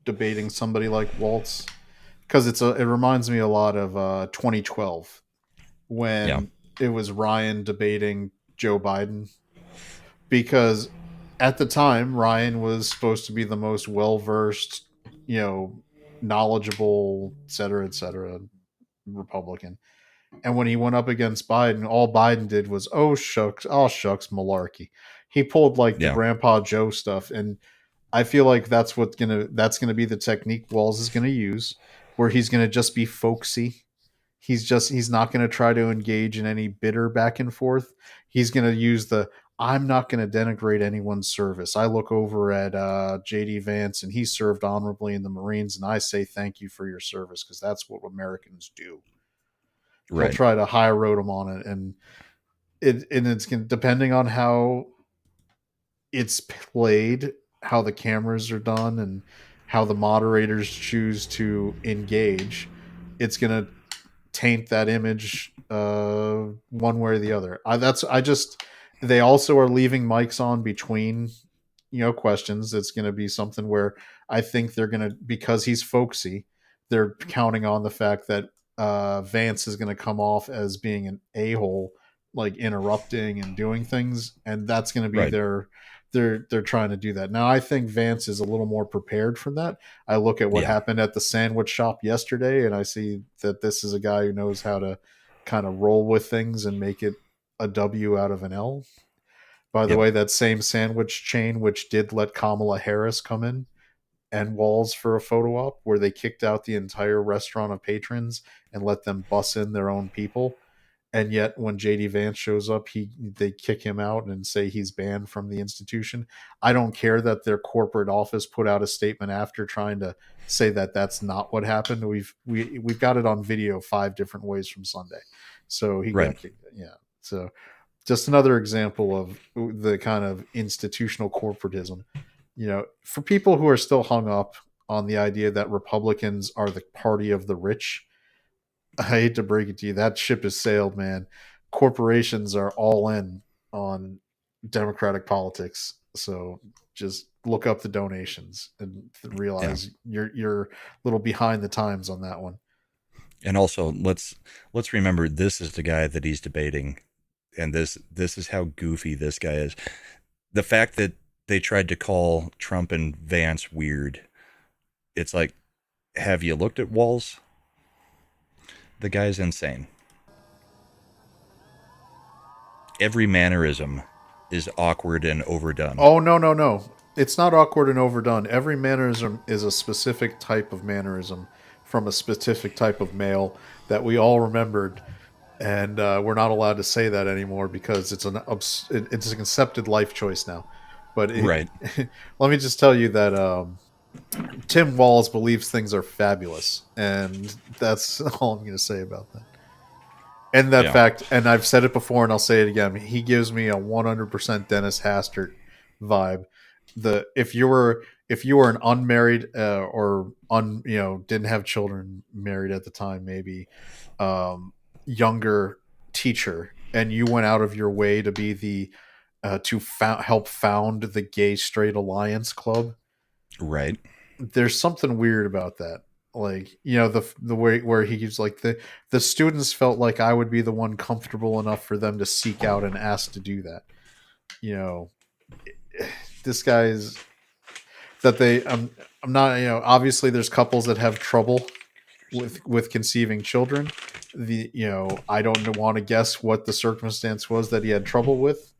debating somebody like Walz, because it reminds me a lot of 2012 when it was Ryan debating Joe Biden, because at the time Ryan was supposed to be the most well-versed, knowledgeable, et cetera, Republican. And when he went up against Biden, all Biden did was, oh shucks, malarkey. He pulled like the Grandpa Joe stuff, and I feel like that's gonna be the technique Walz is gonna use, where he's gonna just be folksy. He's not gonna try to engage in any bitter back and forth. He's gonna use I'm not gonna denigrate anyone's service. I look over at JD Vance, and he served honorably in the Marines, and I say thank you for your service, because that's what Americans do. He'll try to high road him on it, and it's depending on how it's played, how the cameras are done, and how the moderators choose to engage. It's gonna taint that image one way or the other. They also are leaving mics on between questions. It's going to be something where I think they're going to, because he's folksy, they're counting on the fact that Vance is going to come off as being an a-hole, like interrupting and doing things, and that's going to be they're trying to do that. Now I think Vance is a little more prepared for that. I look at what happened at the sandwich shop yesterday, and I see that this is a guy who knows how to kind of roll with things and make it a W out of an L. By the way, that same sandwich chain, which did let Kamala Harris come in and Walz for a photo op, where they kicked out the entire restaurant of patrons and let them bus in their own people. And yet when JD Vance shows up, they kick him out and say he's banned from the institution. I don't care that their corporate office put out a statement after trying to say that that's not what happened. We've got it on video 5 different ways from Sunday. So he got kicked. Yeah. So just another example of the kind of institutional corporatism. For people who are still hung up on the idea that Republicans are the party of the rich, I hate to break it to you, that ship has sailed, man. Corporations are all in on Democratic politics. So just look up the donations and realize you're a little behind the times on that one. And also, let's remember, this is the guy that he's debating, and this is how goofy this guy is. The fact that they tried to call Trump and Vance weird, it's like, have you looked at Walz? The guy's insane. Every mannerism is awkward and overdone. Oh, no. It's not awkward and overdone. Every mannerism is a specific type of mannerism from a specific type of male that we all remembered, and we're not allowed to say that anymore because it's it's an accepted life choice now. But Right. let me just tell you that Tim Walz believes things are fabulous, and that's all I'm going to say about that. And that Yeah. fact, and I've said it before, and I'll say it again. He gives me a 100% Dennis Hastert vibe. If you were an unmarried or didn't have children, married at the time, maybe younger teacher, and you went out of your way to be the help found the Gay Straight Alliance Club. Right. There's something weird about that. Like, the way where he's like the students felt like I would be the one comfortable enough for them to seek out and ask to do that. You know, this guy's that they I'm not, obviously there's couples that have trouble with conceiving children. I don't want to guess what the circumstance was that he had trouble with.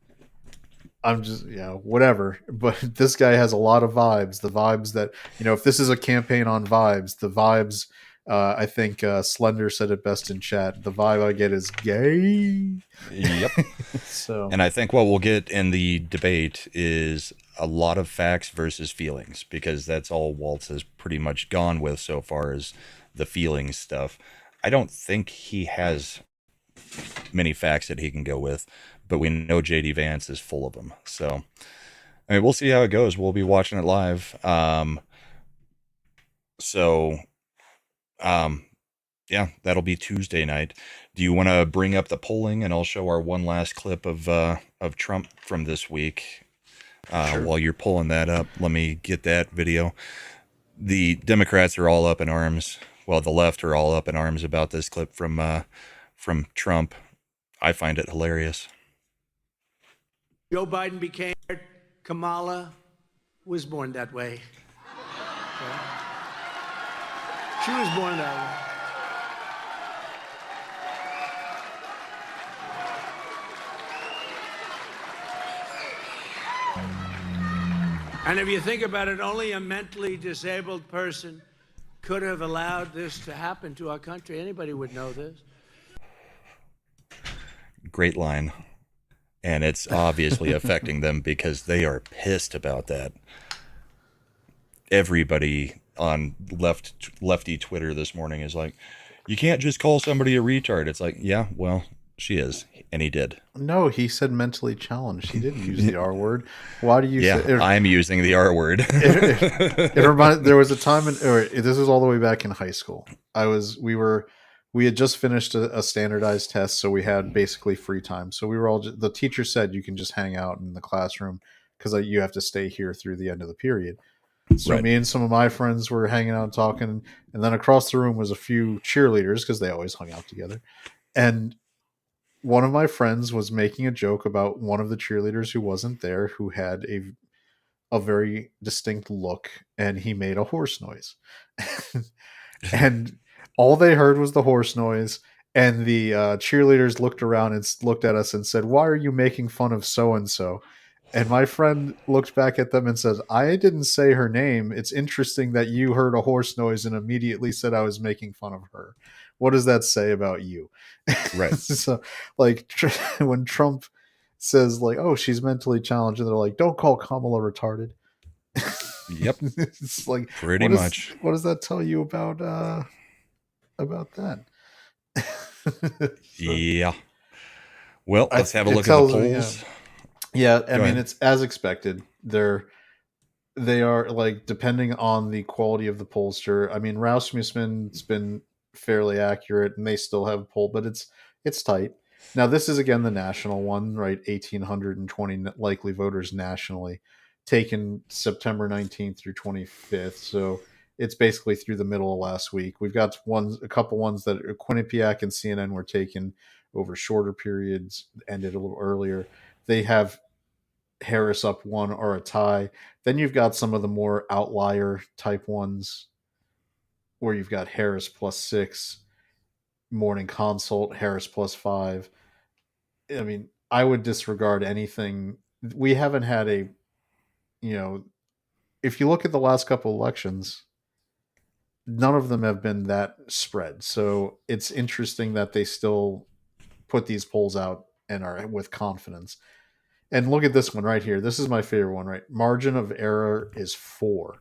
I'm just, whatever. But this guy has a lot of vibes. The vibes that, if this is a campaign on vibes, the vibes, I think Slender said it best in chat. The vibe I get is gay. Yep. So, and I think what we'll get in the debate is a lot of facts versus feelings, because that's all Waltz has pretty much gone with so far as the feelings stuff. I don't think he has many facts that he can go with, but we know JD Vance is full of them. So, I mean, we'll see how it goes. We'll be watching it live. Yeah, that'll be Tuesday night. Do you want to bring up the polling, and I'll show our one last clip of Trump from this week? Sure. While you're pulling that up, let me get that video. The Democrats are all up in arms. Well, the left are all up in arms about this clip from Trump. I find it hilarious. Joe Biden became Kamala was born that way. Okay? She was born that way. And if you think about it, only a mentally disabled person could have allowed this to happen to our country. Anybody would know this. Great line. And it's obviously affecting them because they are pissed about that. Everybody on lefty Twitter this morning is like, you can't just call somebody a retard. It's like, yeah, well, she is. And he did. No, he said mentally challenged. He didn't use the R word. Why do you say I'm using the R word. There was a time this was all the way back in high school. We had just finished a standardized test, so we had basically free time. So we were all the teacher said you can just hang out in the classroom because you have to stay here through the end of the period. So Right. me and some of my friends were hanging out and talking, and then across the room was a few cheerleaders because they always hung out together. And one of my friends was making a joke about one of the cheerleaders who wasn't there, who had a very distinct look, and he made a horse noise. And all they heard was the horse noise, and the cheerleaders looked around and looked at us and said, "Why are you making fun of so and so?" And my friend looked back at them and says, "I didn't say her name. It's interesting that you heard a horse noise and immediately said I was making fun of her. What does that say about you?" Right. So, like, when Trump says, like, "Oh, she's mentally challenged," and they're like, "Don't call Kamala retarded." Yep. It's like, pretty much. What does that tell you about that? Yeah. Well, let's have a look at the polls. Yeah, I Go mean, ahead. it's as expected. They are, like, depending on the quality of the pollster. I mean, Rasmussen's been fairly accurate, and they still have a poll, but it's tight. Now, this is again the national one, right? 1,820 likely voters nationally, taken September 19th through 25th. So it's basically through the middle of last week. We've got a couple ones that Quinnipiac and CNN were taken over shorter periods, ended a little earlier. They have Harris up one or a tie. Then you've got some of the more outlier type ones where you've got Harris +6, Morning Consult, Harris +5. I mean, I would disregard anything. We haven't had if you look at the last couple elections, none of them have been that spread. So it's interesting that they still put these polls out and are with confidence. And look at this one right here. This is my favorite one, right? Margin of error is 4.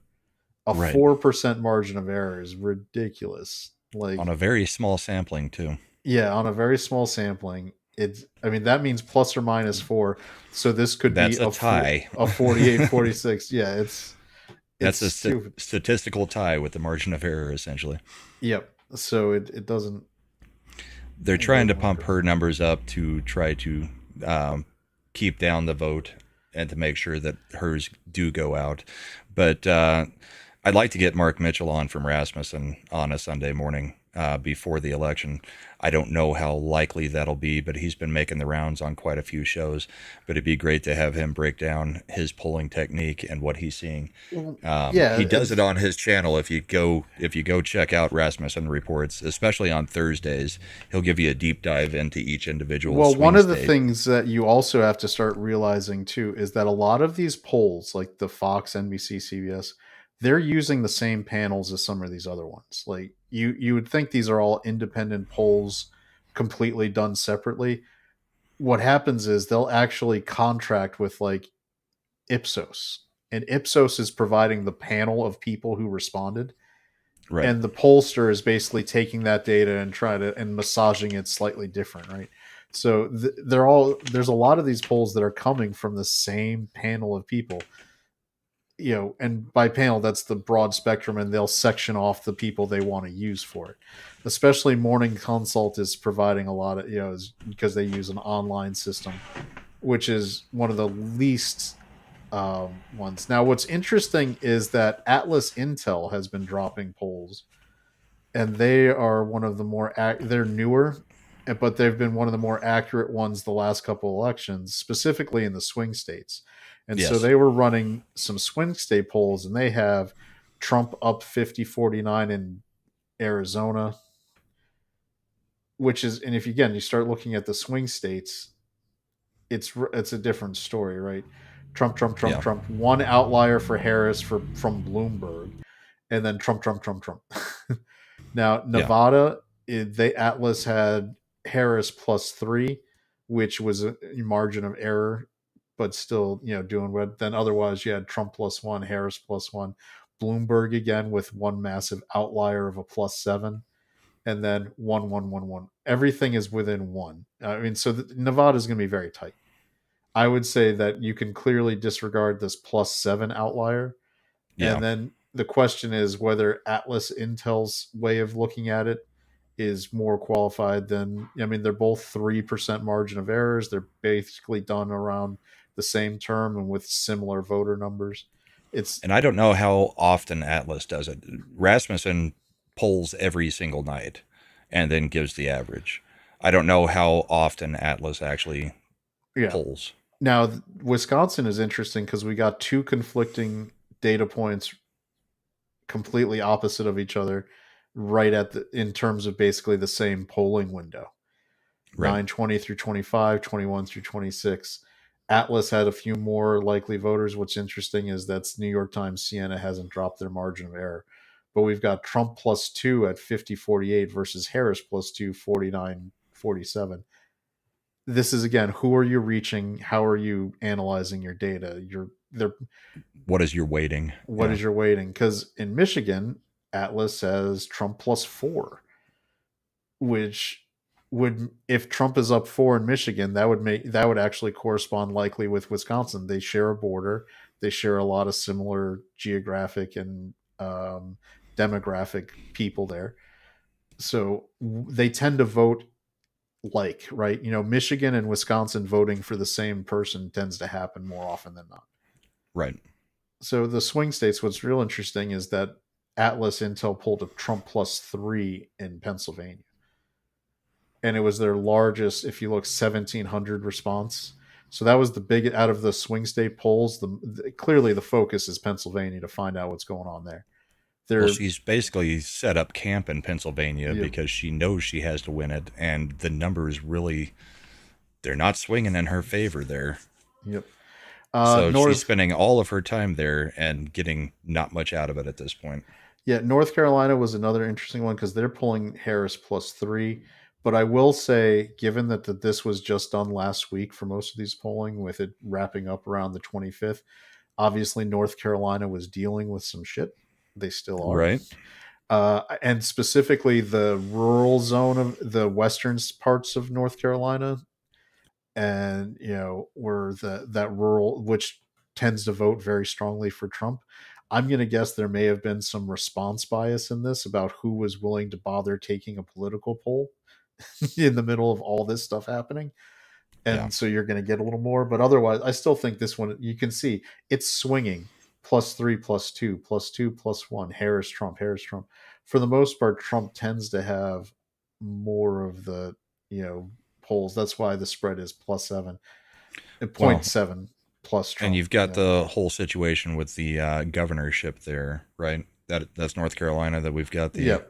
A Right. 4% margin of error is ridiculous. Like, on a very small sampling too. yeah, on a very small sampling. I mean, that means plus or minus 4. So this could That's be a tie. a 48-46. Yeah, it's That's a stupid. statistical tie with the margin of error, essentially. Yep. So it doesn't. They're trying to pump her numbers up to try to keep down the vote and to make sure that hers do go out. But I'd like to get Mark Mitchell on from Rasmussen on a Sunday morning before the election. I don't know how likely that'll be, but he's been making the rounds on quite a few shows. But it'd be great to have him break down his polling technique and what he's seeing. Yeah, he does it on his channel. If you go check out Rasmussen Reports, especially on Thursdays, he'll give you a deep dive into each individual. Well, swing one of the state. things that you also have to start realizing too is that a lot of these polls, like the Fox, NBC, CBS, they're using the same panels as some of these other ones. Like you would think these are all independent polls, completely done separately. What happens is they'll actually contract with like Ipsos, and Ipsos is providing the panel of people who responded. Right. And the pollster is basically taking that data and massaging it slightly different, right? So there's a lot of these polls that are coming from the same panel of people, and by panel that's the broad spectrum, and they'll section off the people they want to use for it. Especially Morning Consult is providing a lot of, because they use an online system, which is one of the least ones. Now, what's interesting is that Atlas Intel has been dropping polls, and they are one of the more they're newer, but they've been one of the more accurate ones the last couple elections, specifically in the swing states. And so Yes. they were running some swing state polls, and they have Trump up 50-49 in Arizona, which is, and if you start looking at the swing states, it's a different story, right? Trump, Yeah. Trump. One outlier for Harris from Bloomberg, and then Trump. Now Nevada, Atlas had Harris +3, which was a margin of error, but still doing well. Then otherwise you had Trump +1, Harris +1, Bloomberg again with one massive outlier of a +7, and then 1. Everything is within 1. I mean, so Nevada is going to be very tight. I would say that you can clearly disregard this +7 outlier. Yeah. And then the question is whether Atlas Intel's way of looking at it is more qualified than, they're both 3% margin of errors. They're basically done around the same term and with similar voter numbers. And I don't know how often Atlas does it. Rasmussen polls every single night and then gives the average. I don't know how often Atlas actually polls. Now, Wisconsin is interesting because we got two conflicting data points completely opposite of each other right in terms of basically the same polling window. Right. 9/20 through 25, 21 through 26. Atlas had a few more likely voters. What's interesting is that's New York Times, Siena hasn't dropped their margin of error. But we've got Trump +2 at 50-48 versus Harris +2, 49-47. This is, again, who are you reaching? How are you analyzing your data? What is your weighting? What is your weighting? Because in Michigan, Atlas says Trump +4, which would, if Trump is up 4 in Michigan, that would actually correspond likely with Wisconsin. They share a border. They share a lot of similar geographic and demographic people there. So they tend to vote right? Michigan and Wisconsin voting for the same person tends to happen more often than not. Right. So the swing states, what's real interesting is that Atlas Intel pulled a Trump +3 in Pennsylvania. And it was their largest, if you look, 1,700 response. So that was the big out of the swing state polls. Clearly the focus is Pennsylvania to find out what's going on there. Well, she's basically set up camp in Pennsylvania because she knows she has to win it, and the numbers really, they're not swinging in her favor there. Yep. So she's spending all of her time there and getting not much out of it at this point. Yeah, North Carolina was another interesting one because they're pulling Harris +3. But I will say, given that this was just done last week for most of these polling, with it wrapping up around the 25th, obviously North Carolina was dealing with some shit. They still are. Right. And specifically the rural zone of the western parts of North Carolina, and where that rural, which tends to vote very strongly for Trump. I'm going to guess there may have been some response bias in this about who was willing to bother taking a political poll in the middle of all this stuff happening. And so you're going to get a little more, but otherwise I still think this one, you can see it's swinging +3, +2, +2, +1, Harris Trump. For the most part, Trump tends to have more of the polls. That's why the spread is +7 and 0.7 plus Trump. And you've got the whole situation with the governorship there, right? That's North Carolina that we've got the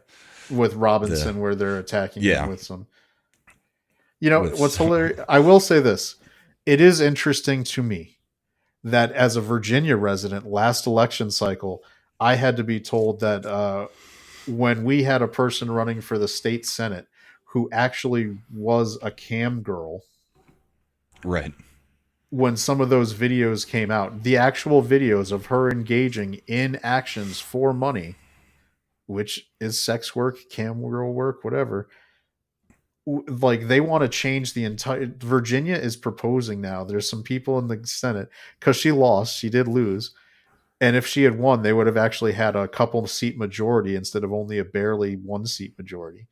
with Robinson, where they're attacking him with some. What's hilarious? I will say this: it is interesting to me that as a Virginia resident, last election cycle, I had to be told that when we had a person running for the state senate who actually was a cam girl, right? When some of those videos came out, the actual videos of her engaging in actions for money, which is sex work, cam girl work, whatever. Like, they want to change the entire. Virginia is proposing now. There's some people in the Senate, because she lost. She did lose. And if she had won, they would have actually had a couple seat majority instead of only a barely 1-seat majority.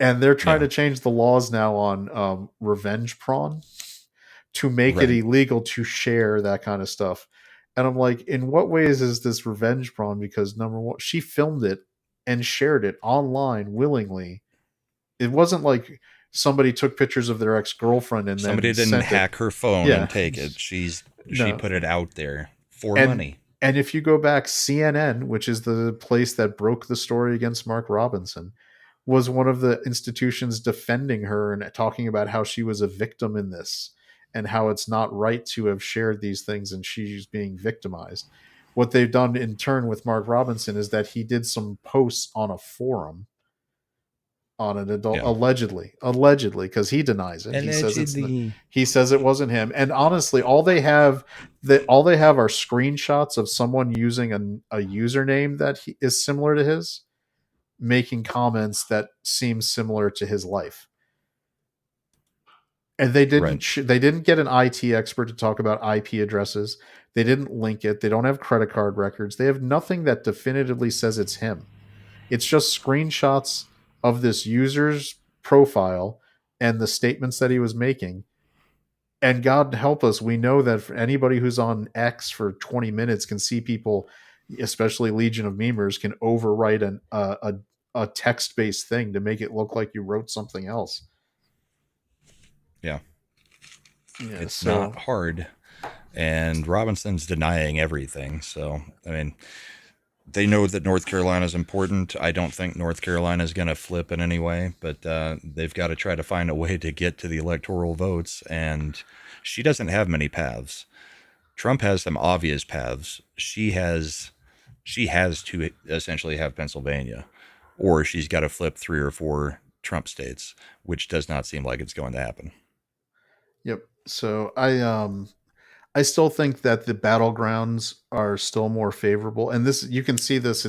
And they're trying to change the laws now on revenge porn to make it illegal to share that kind of stuff. And I'm like, in what ways is this revenge porn? Because number one, she filmed it and shared it online willingly. It wasn't like somebody took pictures of their ex-girlfriend and somebody then didn't hack her phone and take it. She put it out there for money. And if you go back, CNN, which is the place that broke the story against Mark Robinson, was one of the institutions defending her and talking about how she was a victim in this and how it's not right to have shared these things and she's being victimized. What they've done in turn with Mark Robinson is that he did some posts on a forum on an adult, allegedly, because he denies it. He says it wasn't him. And honestly, all they have are screenshots of someone using a username that is similar to his, making comments that seem similar to his life. And they didn't get an IT expert to talk about IP addresses. They didn't link it. They don't have credit card records. They have nothing that definitively says it's him. It's just screenshots of this user's profile and the statements that he was making. And God help us, we know that for anybody who's on X for 20 minutes can see people, especially Legion of Memers, can overwrite a text-based thing to make it look like you wrote something else. It's not hard. And Robinson's denying everything. So, I mean, they know that North Carolina is important. I don't think North Carolina is going to flip in any way, but they've got to try to find a way to get to the electoral votes. And she doesn't have many paths. Trump has some obvious paths. She has to essentially have Pennsylvania, or she's got to flip 3 or 4 Trump states, which does not seem like it's going to happen. Yep. So I still think that the battlegrounds are still more favorable, and this, you can see this.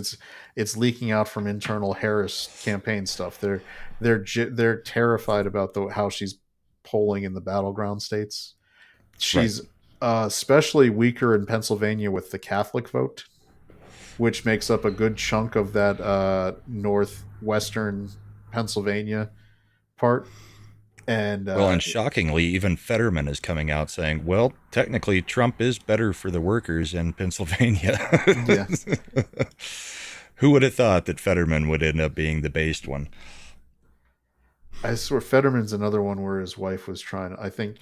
It's leaking out from internal Harris campaign stuff. They're terrified about how she's polling in the battleground states. She's especially weaker in Pennsylvania with the Catholic vote, which makes up a good chunk of that northwestern Pennsylvania part. And shockingly, even Fetterman is coming out saying, well, technically Trump is better for the workers in Pennsylvania. Yeah. Who would have thought that Fetterman would end up being the based one? I swear Fetterman's another one where his wife was trying. I think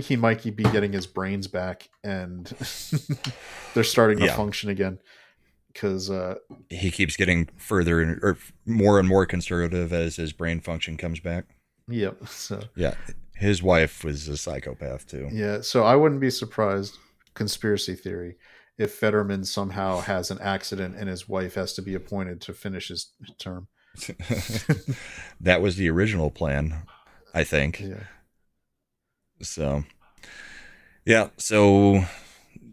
he might be getting his brains back, and they're starting to function again. Because he keeps getting further or more and more conservative as his brain function comes back. Yep. So yeah, his wife was a psychopath too. Yeah, so I wouldn't be surprised. Conspiracy theory: if Fetterman somehow has an accident and his wife has to be appointed to finish his term. That was the original plan, I think. Yeah. So, yeah. So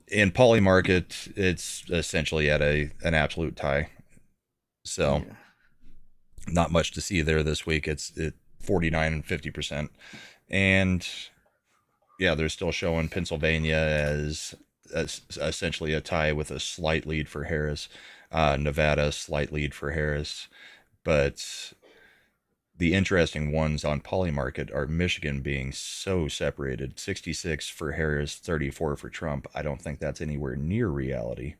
in Poly Market, it's essentially at an absolute tie. So, not much to see there this week. It's 49 and 50%, and yeah, they're still showing Pennsylvania as essentially a tie with a slight lead for Harris. Nevada, slight lead for Harris. But the interesting ones on Polymarket are Michigan being so separated, 66 for Harris, 34 for Trump. I don't think that's anywhere near reality.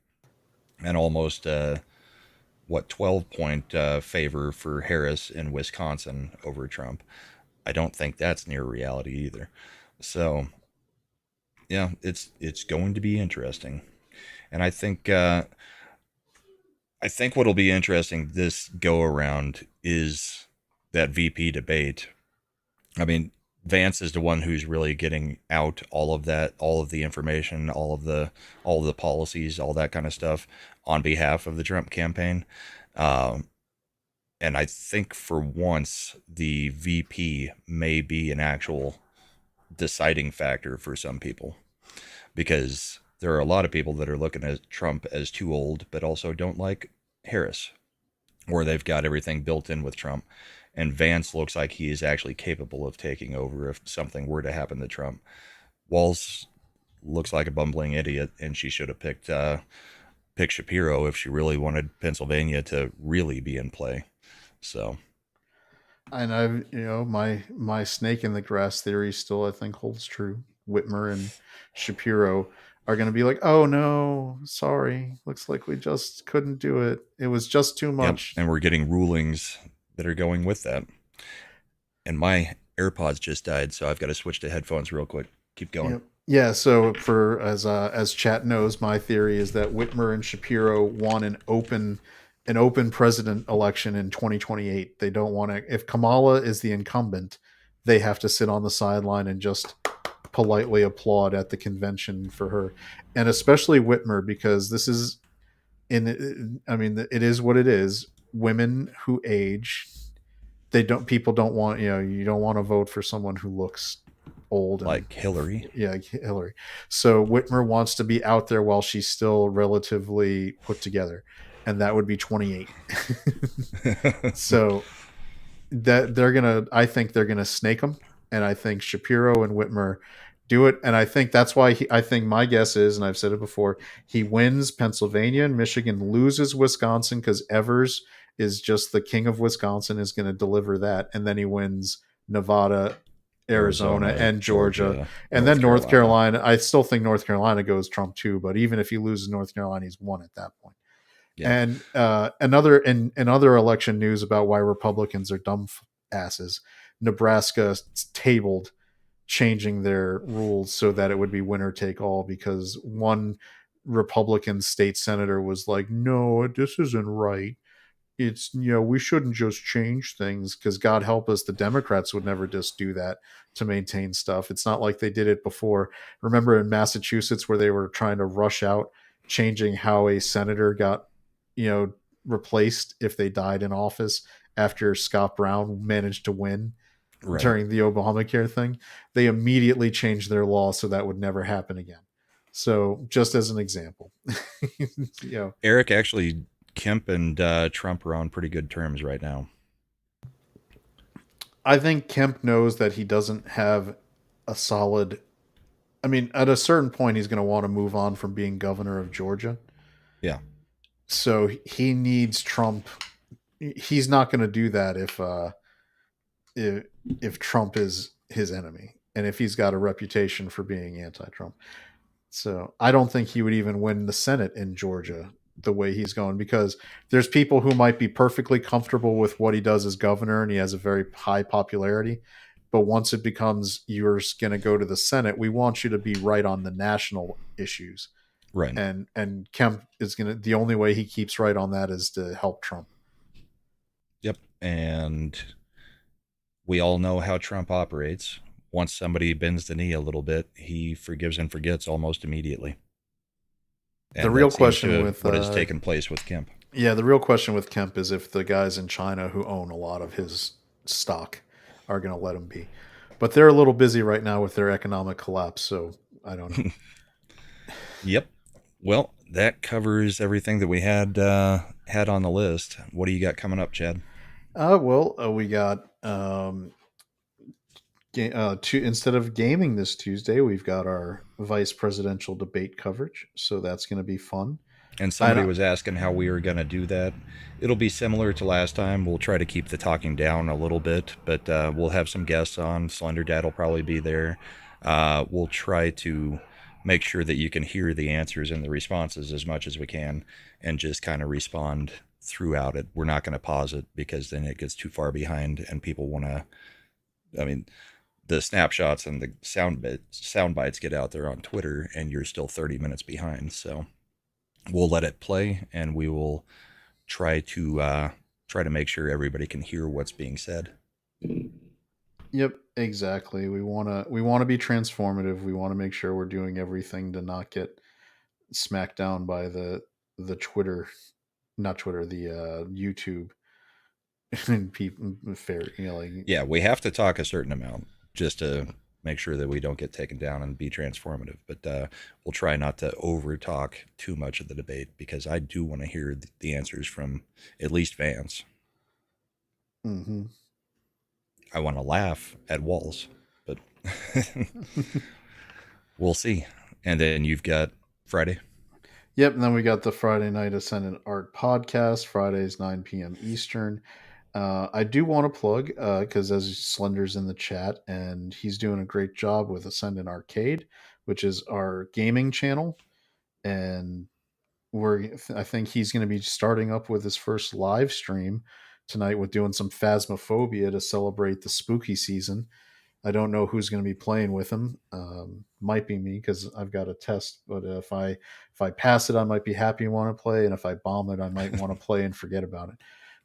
And almost, 12-point favor for Harris in Wisconsin over Trump. I don't think that's near reality either. So, yeah, it's going to be interesting. And I think what'll be interesting this go around is that VP debate. I mean, Vance is the one who's really getting out all of that, all of the information, all of the policies, all that kind of stuff on behalf of the Trump campaign. And I think for once the VP may be an actual deciding factor for some people, because there are a lot of people that are looking at Trump as too old, but also don't like Harris, or they've got everything built in with Trump. And Vance looks like he is actually capable of taking over if something were to happen to Trump. Walz looks like a bumbling idiot, and she should have picked Shapiro if she really wanted Pennsylvania to really be in play. So, and my snake in the grass theory still, I think, holds true. Whitmer and Shapiro are going to be like, oh no, sorry, looks like we just couldn't do it. It was just too much. Yep. And we're getting rulings that are going with that. And my AirPods just died, so I've got to switch to headphones real quick. Keep going. Yep. Yeah, so for as chat knows, my theory is that Whitmer and Shapiro want an open president election in 2028. They don't want to. If Kamala is the incumbent, they have to sit on the sideline and just politely applaud at the convention for her, and especially Whitmer, because this is it is what it is. Women who age, people don't want, you don't want to vote for someone who looks old, like Hillary. Yeah, Hillary. So Whitmer wants to be out there while she's still relatively put together, and that would be 28. So that I think they're gonna snake them, and I think Shapiro and Whitmer do it, and I think that's why I think my guess is, and I've said it before, he wins Pennsylvania and Michigan, loses Wisconsin because Evers is just the king of Wisconsin, is going to deliver that, and then he wins Nevada, Arizona and Georgia, and then North Carolina. I still think North Carolina goes Trump too, but even if he loses North Carolina, he's won at that point. Yeah. And another election news about why Republicans are dumb asses. Nebraska tabled changing their rules so that it would be winner take all, because one Republican state senator was like, no, this isn't right. It's, we shouldn't just change things, because God help us, the Democrats would never just do that to maintain stuff. It's not like they did it before. Remember in Massachusetts where they were trying to rush out changing how a senator got, replaced if they died in office after Scott Brown managed to win during the Obamacare thing. They immediately changed their law so that would never happen again. So just as an example, Eric, actually, Kemp and Trump are on pretty good terms right now. I think Kemp knows that he doesn't have a solid. I mean, at a certain point, he's going to want to move on from being governor of Georgia. Yeah. So he needs Trump. He's not going to do that if Trump is his enemy, and if he's got a reputation for being anti-Trump. So I don't think he would even win the Senate in Georgia the way he's going, because there's people who might be perfectly comfortable with what he does as governor and he has a very high popularity. But once it becomes, you're going to go to the Senate, we want you to be right on the national issues. Right. And Kemp is the only way he keeps right on that is to help Trump. Yep. And we all know how Trump operates. Once somebody bends the knee a little bit, he forgives and forgets almost immediately. And the real that seems question to with what has taken place with Kemp. Yeah, the real question with Kemp is if the guys in China who own a lot of his stock are going to let him be. But they're a little busy right now with their economic collapse, so I don't know. Yep. Well, that covers everything that we had on the list. What do you got coming up, Chad? We got instead of gaming this Tuesday, we've got our vice presidential debate coverage, so that's going to be fun. And somebody was asking how we were going to do that. It'll be similar to last time. We'll try to keep the talking down a little bit, but we'll have some guests on. Slender Dad will probably be there. We'll try to make sure that you can hear the answers and the responses as much as we can and just kind of respond throughout it. We're not going to pause it because then it gets too far behind and people want to, I mean, the snapshots and the sound bites get out there on Twitter and you're still 30 minutes behind. So we'll let it play and we will try to make sure everybody can hear what's being said. Yep, exactly. We want to be transformative. We want to make sure we're doing everything to not get smacked down by the Twitter, not Twitter, the YouTube and people fair, yeah, we have to talk a certain amount just to make sure that we don't get taken down and be transformative. But we'll try not to over talk too much of the debate because I do want to hear the answers from at least Vance. Mm-hmm. I want to laugh at Walls, but we'll see. And then you've got Friday. Yep, and then we got the Friday Night Ascendant Art podcast, Fridays 9 p.m. Eastern. I do want to plug because as Slender's in the chat and he's doing a great job with Ascendant Arcade, which is our gaming channel, and I think he's going to be starting up with his first live stream tonight with doing some Phasmophobia to celebrate the spooky season. I don't know who's going to be playing with him. Might be me because I've got a test. But if I pass it, I might be happy and want to play, and if I bomb it, I might want to play and forget about it.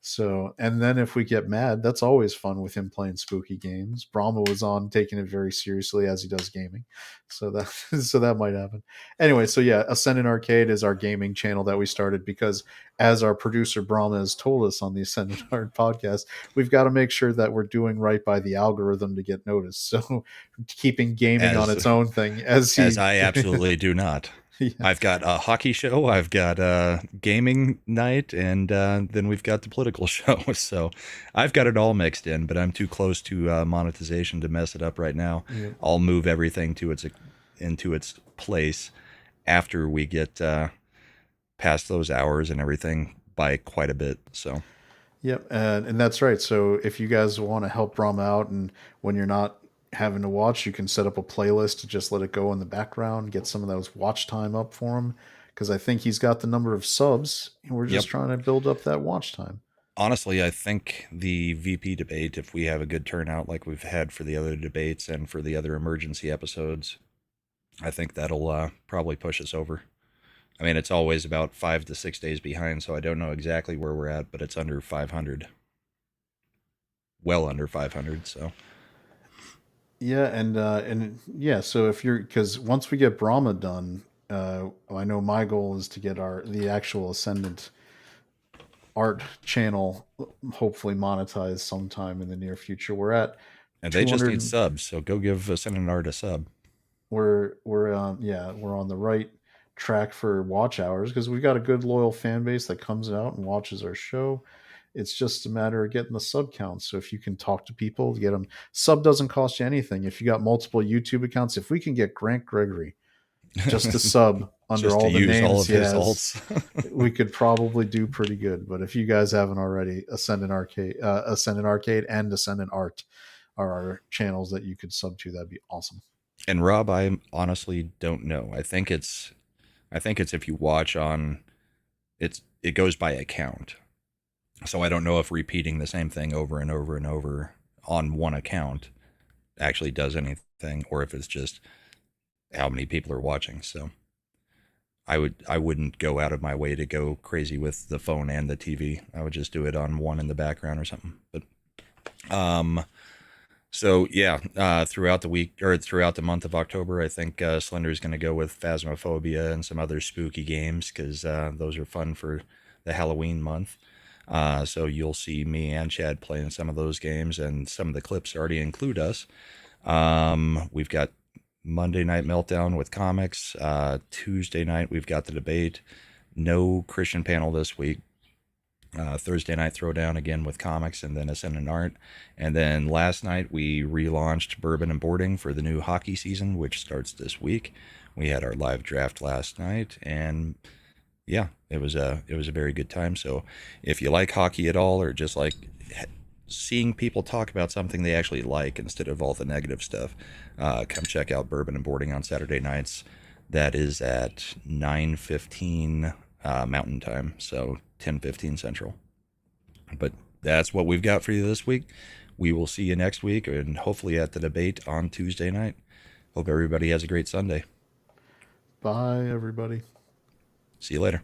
So, and then if we get mad, that's always fun with him playing spooky games. Brahma was on taking it very seriously as he does gaming, so that might happen. Anyway, so yeah, Ascendant Arcade is our gaming channel that we started because, as our producer Brahma has told us on the Ascendant Art podcast, we've got to make sure that we're doing right by the algorithm to get noticed. So, keeping gaming on its own thing, as I absolutely do not. Yeah. I've got a hockey show, I've got a gaming night, and then we've got the political show. So I've got it all mixed in, but I'm too close to monetization to mess it up right now. Yeah. I'll move everything into its place after we get past those hours and everything by quite a bit. So. Yep, and that's right. So if you guys want to help Brom out, and when you're not having to watch, you can set up a playlist to just let it go in the background, get some of those watch time up for him, because I think he's got the number of subs and we're just trying to build up that watch time. Honestly, I think the VP debate, if we have a good turnout like we've had for the other debates and for the other emergency episodes, I think that'll probably push us over. I mean, it's always about 5 to 6 days behind, so I don't know exactly where we're at, but it's under 500. Well under 500, so. Yeah, and yeah, so if you're, because once we get Brahma done, I know my goal is to get the actual Ascendant Art channel hopefully monetized sometime in the near future. We're at, and they just need subs, so go give Ascendant Art a sub. We're on the right track for watch hours because we've got a good loyal fan base that comes out and watches our show. It's just a matter of getting the sub counts. So if you can talk to people to get them, sub doesn't cost you anything. If you got multiple YouTube accounts, if we can get Grant Gregory just to sub under all the names all of he has, we could probably do pretty good. But if you guys haven't already, Ascendant Arcade and Ascendant Art are our channels that you could sub to. That'd be awesome. And Rob, I honestly don't know. I think it's if you watch on, it goes by account. So I don't know if repeating the same thing over and over and over on one account actually does anything, or if it's just how many people are watching. So I wouldn't go out of my way to go crazy with the phone and the TV. I would just do it on one in the background or something. But So yeah, throughout the week or throughout the month of October, I think Slender is going to go with Phasmophobia and some other spooky games because those are fun for the Halloween month. So you'll see me and Chad playing some of those games, and some of the clips already include us. We've got Monday Night Meltdown with comics. Tuesday night we've got the debate. No Christian panel this week. Thursday night throwdown again with comics and then Ascend and Art. And then last night we relaunched Bourbon and Boarding for the new hockey season, which starts this week. We had our live draft last night, and yeah, it was a very good time. So if you like hockey at all, or just like seeing people talk about something they actually like instead of all the negative stuff, come check out Bourbon and Boarding on Saturday nights. That is at 9:15 Mountain Time, so 10:15 Central. But that's what we've got for you this week. We will see you next week, and hopefully at the debate on Tuesday night. Hope everybody has a great Sunday. Bye, everybody. See you later.